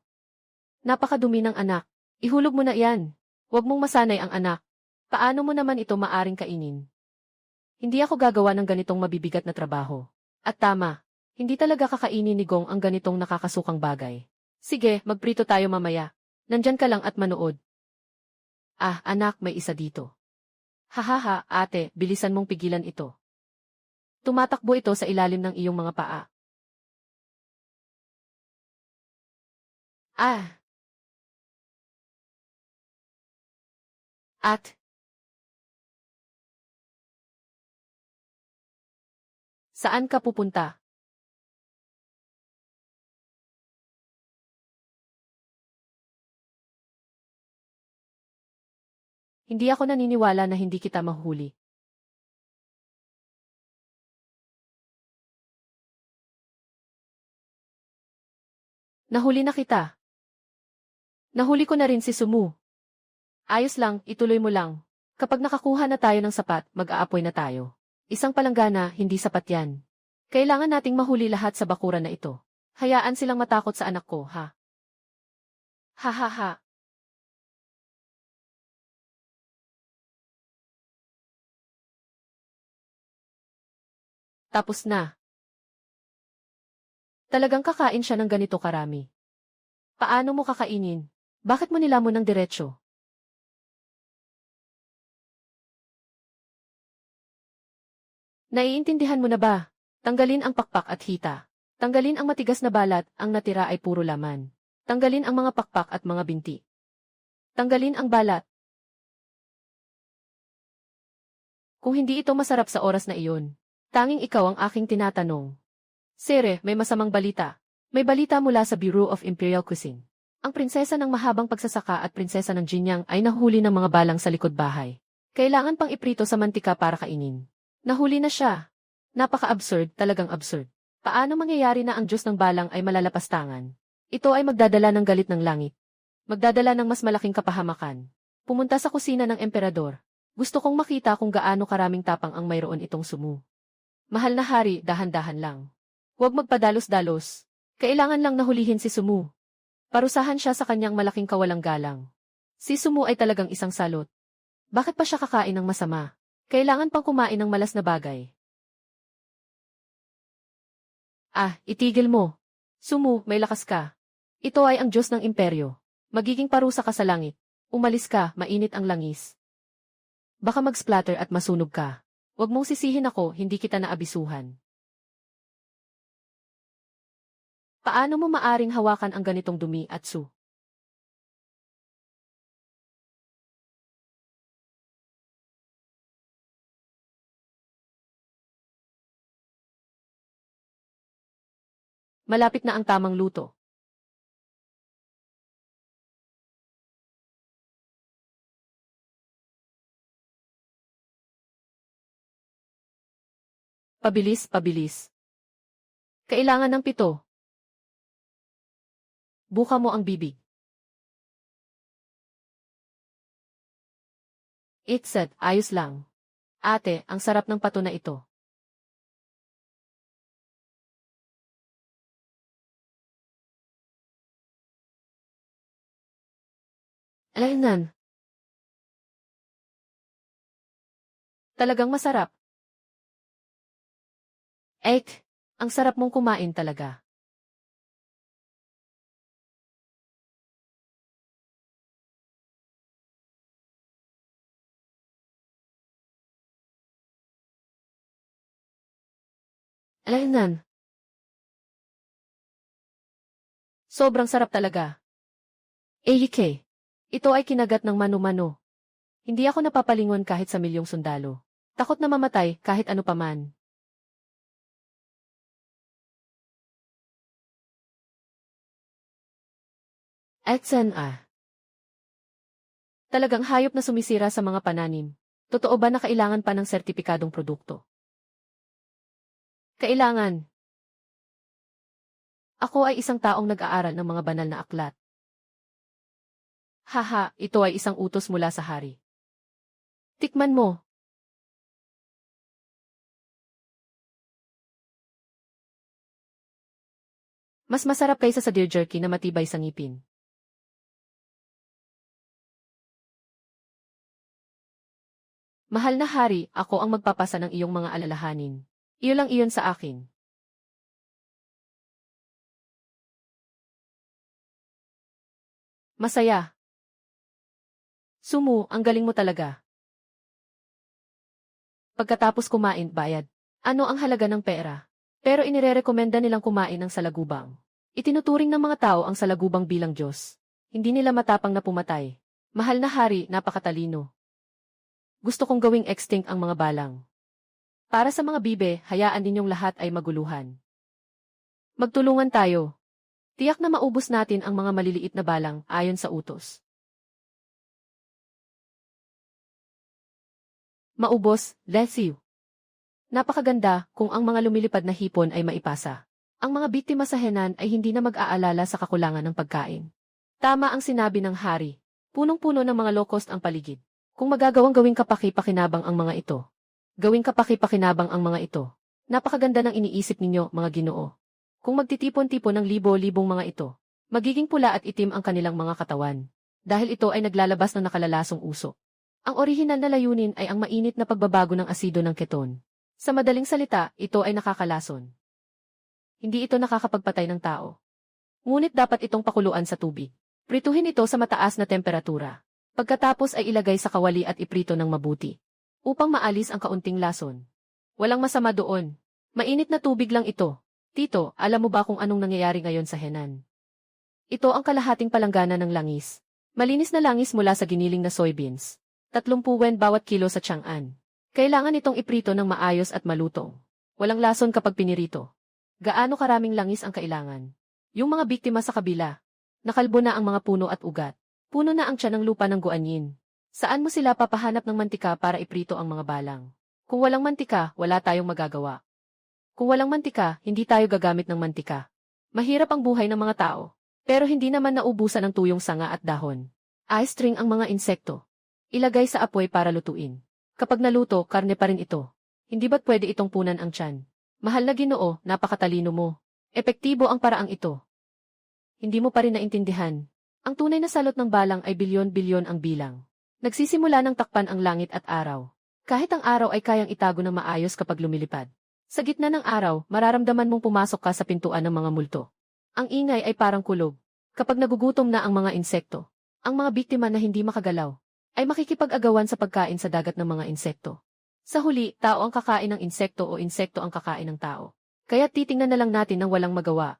Napakadumi ng anak. Ihulog mo na iyan. Huwag mong masanay ang anak. Paano mo naman ito maaring kainin? Hindi ako gagawa ng ganitong mabibigat na trabaho. At tama, hindi talaga kakainin ni Gong ang ganitong nakakasukang bagay. Sige, magprito tayo mamaya. Nandyan ka lang at manood. Anak, may isa dito. Hahaha, ate, bilisan mong pigilan ito. Tumatakbo ito sa ilalim ng iyong mga paa. At, saan ka pupunta? Hindi ako naniniwala na hindi kita mahuli. Nahuli na kita. Nahuli ko na rin si Sumu. Ayos lang, ituloy mo lang. Kapag nakakuha na tayo ng sapat, mag-aapoy na tayo. Isang palanggana, hindi sapat yan. Kailangan nating mahuli lahat sa bakuran na ito. Hayaan silang matakot sa anak ko, ha? Ha ha ha. Tapos na. Talagang kakain siya ng ganito karami. Paano mo kakainin? Bakit mo nilamon ng diretsyo? Naiintindihan mo na ba? Tanggalin ang pakpak at hita. Tanggalin ang matigas na balat, ang natira ay puro laman. Tanggalin ang mga pakpak at mga binti. Tanggalin ang balat. Kung hindi ito masarap sa oras na iyon, tanging ikaw ang aking tinatanong. Sere, may masamang balita. May balita mula sa Bureau of Imperial Cuisine. Ang prinsesa ng mahabang pagsasaka at prinsesa ng Jinyang ay nahuli ng mga balang sa likod bahay. Kailangan pang iprito sa mantika para kainin. Nahuli na siya. Napaka-absurd, talagang absurd. Paano mangyayari na ang Diyos ng balang ay malalapastangan? Ito ay magdadala ng galit ng langit. Magdadala ng mas malaking kapahamakan. Pumunta sa kusina ng emperador. Gusto kong makita kung gaano karaming tapang ang mayroon itong Sumu. Mahal na hari, dahan-dahan lang. Huwag magpadalos-dalos. Kailangan lang nahulihin si Sumu. Parusahan siya sa kanyang malaking kawalang galang. Si Sumu ay talagang isang salot. Bakit pa siya kakain ng masama? Kailangan pang kumain ng malas na bagay. Itigil mo. Sumu, may lakas ka. Ito ay ang Diyos ng imperyo. Magiging parusa ka sa langit. Umalis ka, mainit ang langis. Baka mag-splatter at masunog ka. Huwag mong sisihin ako, hindi kita naabisuhan. Paano mo maaring hawakan ang ganitong dumi at su? Malapit na ang tamang luto. Pabilis, pabilis. Kailangan ng 7. Buka mo ang bibig. It's set, ayos lang. Ate, ang sarap ng pato na ito. Alainan. Talagang masarap. Ang sarap mong kumain talaga. Alainan. Sobrang sarap talaga. AYK. Ito ay kinagat ng mano-mano. Hindi ako napapalingon kahit sa milyong sundalo. Takot na mamatay kahit ano paman. Talagang hayop na sumisira sa mga pananim. Totoo ba na kailangan pa ng sertipikadong produkto? Kailangan. Ako ay isang taong nag-aaral ng mga banal na aklat. Haha, ito ay isang utos mula sa hari. Tikman mo. Mas masarap kaysa sa deer jerky na matibay sa ngipin. Mahal na hari, ako ang magpapasa ng iyong mga alalahanin. Iyo lang iyon sa akin. Masaya. Sumu, ang galing mo talaga. Pagkatapos kumain, bayad. Ano ang halaga ng pera? Pero inirerekomenda nilang kumain ng salagubang. Itinuturing ng mga tao ang salagubang bilang Diyos. Hindi nila matapang na pumatay. Mahal na hari, napakatalino. Gusto kong gawing extinct ang mga balang. Para sa mga bibe, hayaan ninyong lahat ay maguluhan. Magtulungan tayo. Tiyak na maubos natin ang mga maliliit na balang ayon sa utos. Maubos, bless you. Napakaganda kung ang mga lumilipad na hipon ay maipasa. Ang mga biktima sa henan ay hindi na mag-aalala sa kakulangan ng pagkain. Tama ang sinabi ng hari. Punong-puno ng mga low-cost ang paligid. Kung magagawang gawing kapaki-pakinabang ang mga ito. Gawing kapaki-pakinabang ang mga ito. Napakaganda ng iniisip ninyo, mga Ginoo. Kung magtitipon-tipon ng libo-libong mga ito, magiging pula at itim ang kanilang mga katawan. Dahil ito ay naglalabas ng nakalalasong usok. Ang orihinal na layunin ay ang mainit na pagbabago ng asido ng keton. Sa madaling salita, ito ay nakakalason. Hindi ito nakakapagpatay ng tao. Ngunit dapat itong pakuluan sa tubig. Prituhin ito sa mataas na temperatura. Pagkatapos ay ilagay sa kawali at iprito ng mabuti. Upang maalis ang kaunting lason. Walang masama doon. Mainit na tubig lang ito. Tito, alam mo ba kung anong nangyayari ngayon sa henan? Ito ang kalahating palanggana ng langis. Malinis na langis mula sa giniling na soybeans. 30 wen bawat kilo sa tiyangan. Kailangan itong iprito ng maayos at malutong. Walang lason kapag pinirito. Gaano karaming langis ang kailangan? Yung mga biktima sa kabila. Nakalbo na ang mga puno at ugat. Puno na ang tiyan ng lupa ng guanyin. Saan mo sila papahanap ng mantika para iprito ang mga balang? Kung walang mantika, wala tayong magagawa. Kung walang mantika, hindi tayo gagamit ng mantika. Mahirap ang buhay ng mga tao. Pero hindi naman naubusan ng tuyong sanga at dahon. Ice string ang mga insekto. Ilagay sa apoy para lutuin. Kapag naluto, karne pa rin ito. Hindi ba't pwede itong punan ang tiyan? Mahal na Ginoo, napakatalino mo. Epektibo ang paraang ito. Hindi mo pa rin naintindihan. Ang tunay na salot ng balang ay bilyon-bilyon ang bilang. Nagsisimula ng takpan ang langit at araw. Kahit ang araw ay kayang itago ng maayos kapag lumilipad. Sa gitna ng araw, mararamdaman mong pumasok ka sa pintuan ng mga multo. Ang ingay ay parang kulog. Kapag nagugutom na ang mga insekto, ang mga biktima na hindi makagalaw, ay makikipag-agawan sa pagkain sa dagat ng mga insekto. Sa huli, tao ang kakain ng insekto o insekto ang kakain ng tao. Kaya titingnan na lang natin ng walang magawa.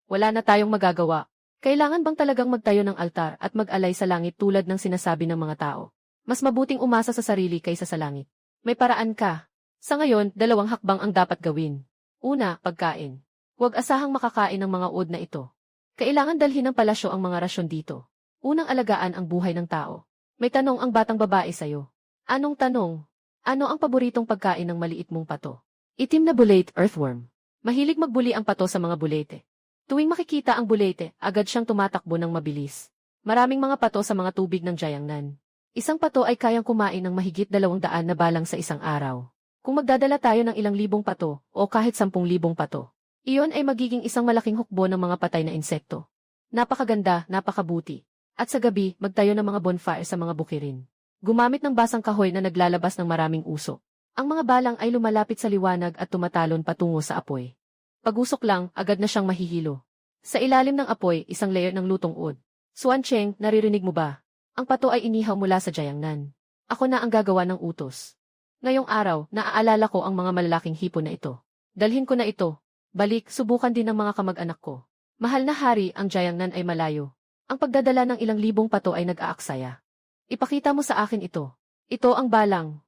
Wala na tayong magagawa. Kailangan bang talagang magtayo ng altar at mag-alay sa langit tulad ng sinasabi ng mga tao? Mas mabuting umasa sa sarili kaysa sa langit. May paraan ka. Sa ngayon, 2 hakbang ang dapat gawin. Una, pagkain. Huwag asahang makakain ng mga uod na ito. Kailangan dalhin ng palasyo ang mga rasyon dito. Unang alagaan ang buhay ng tao. May tanong ang batang babae sa'yo. Anong tanong? Ano ang paboritong pagkain ng maliit mong pato? Itim na bulate, earthworm. Mahilig magbuli ang pato sa mga bulete. Tuwing makikita ang bulete, agad siyang tumatakbo ng mabilis. Maraming mga pato sa mga tubig ng Jiangnan. Isang pato ay kayang kumain ng mahigit 200 na balang sa isang araw. Kung magdadala tayo ng ilang libong pato, o kahit 10,000 pato, iyon ay magiging isang malaking hukbo ng mga patay na insekto. Napakaganda, napakabuti. At sa gabi, magtayo ng mga bonfire sa mga bukirin. Gumamit ng basang kahoy na naglalabas ng maraming usok. Ang mga balang ay lumalapit sa liwanag at tumatalon patungo sa apoy. Pag-usok lang, agad na siyang mahihilo. Sa ilalim ng apoy, isang layer ng lutong uod. Suan Cheng, naririnig mo ba? Ang pato ay inihaw mula sa Jiangnan. Ako na ang gagawa ng utos. Ngayong araw, naaalala ko ang mga malalaking hipon na ito. Dalhin ko na ito. Balik, subukan din ng mga kamag-anak ko. Mahal na hari, ang Jiangnan ay malayo. Ang pagdadala ng ilang libong pato ay nag-aaksaya. Ipakita mo sa akin ito. Ito ang balang.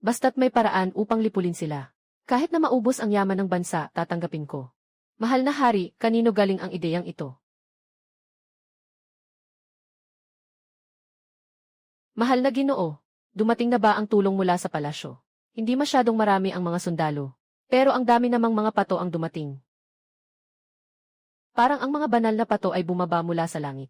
Basta't may paraan upang lipulin sila. Kahit na maubos ang yaman ng bansa, tatanggapin ko. Mahal na hari, kanino galing ang ideyang ito? Mahal na Ginoo, dumating na ba ang tulong mula sa palasyo? Hindi masyadong marami ang mga sundalo, pero ang dami namang mga pato ang dumating. Parang ang mga banal na pato ay bumaba mula sa langit.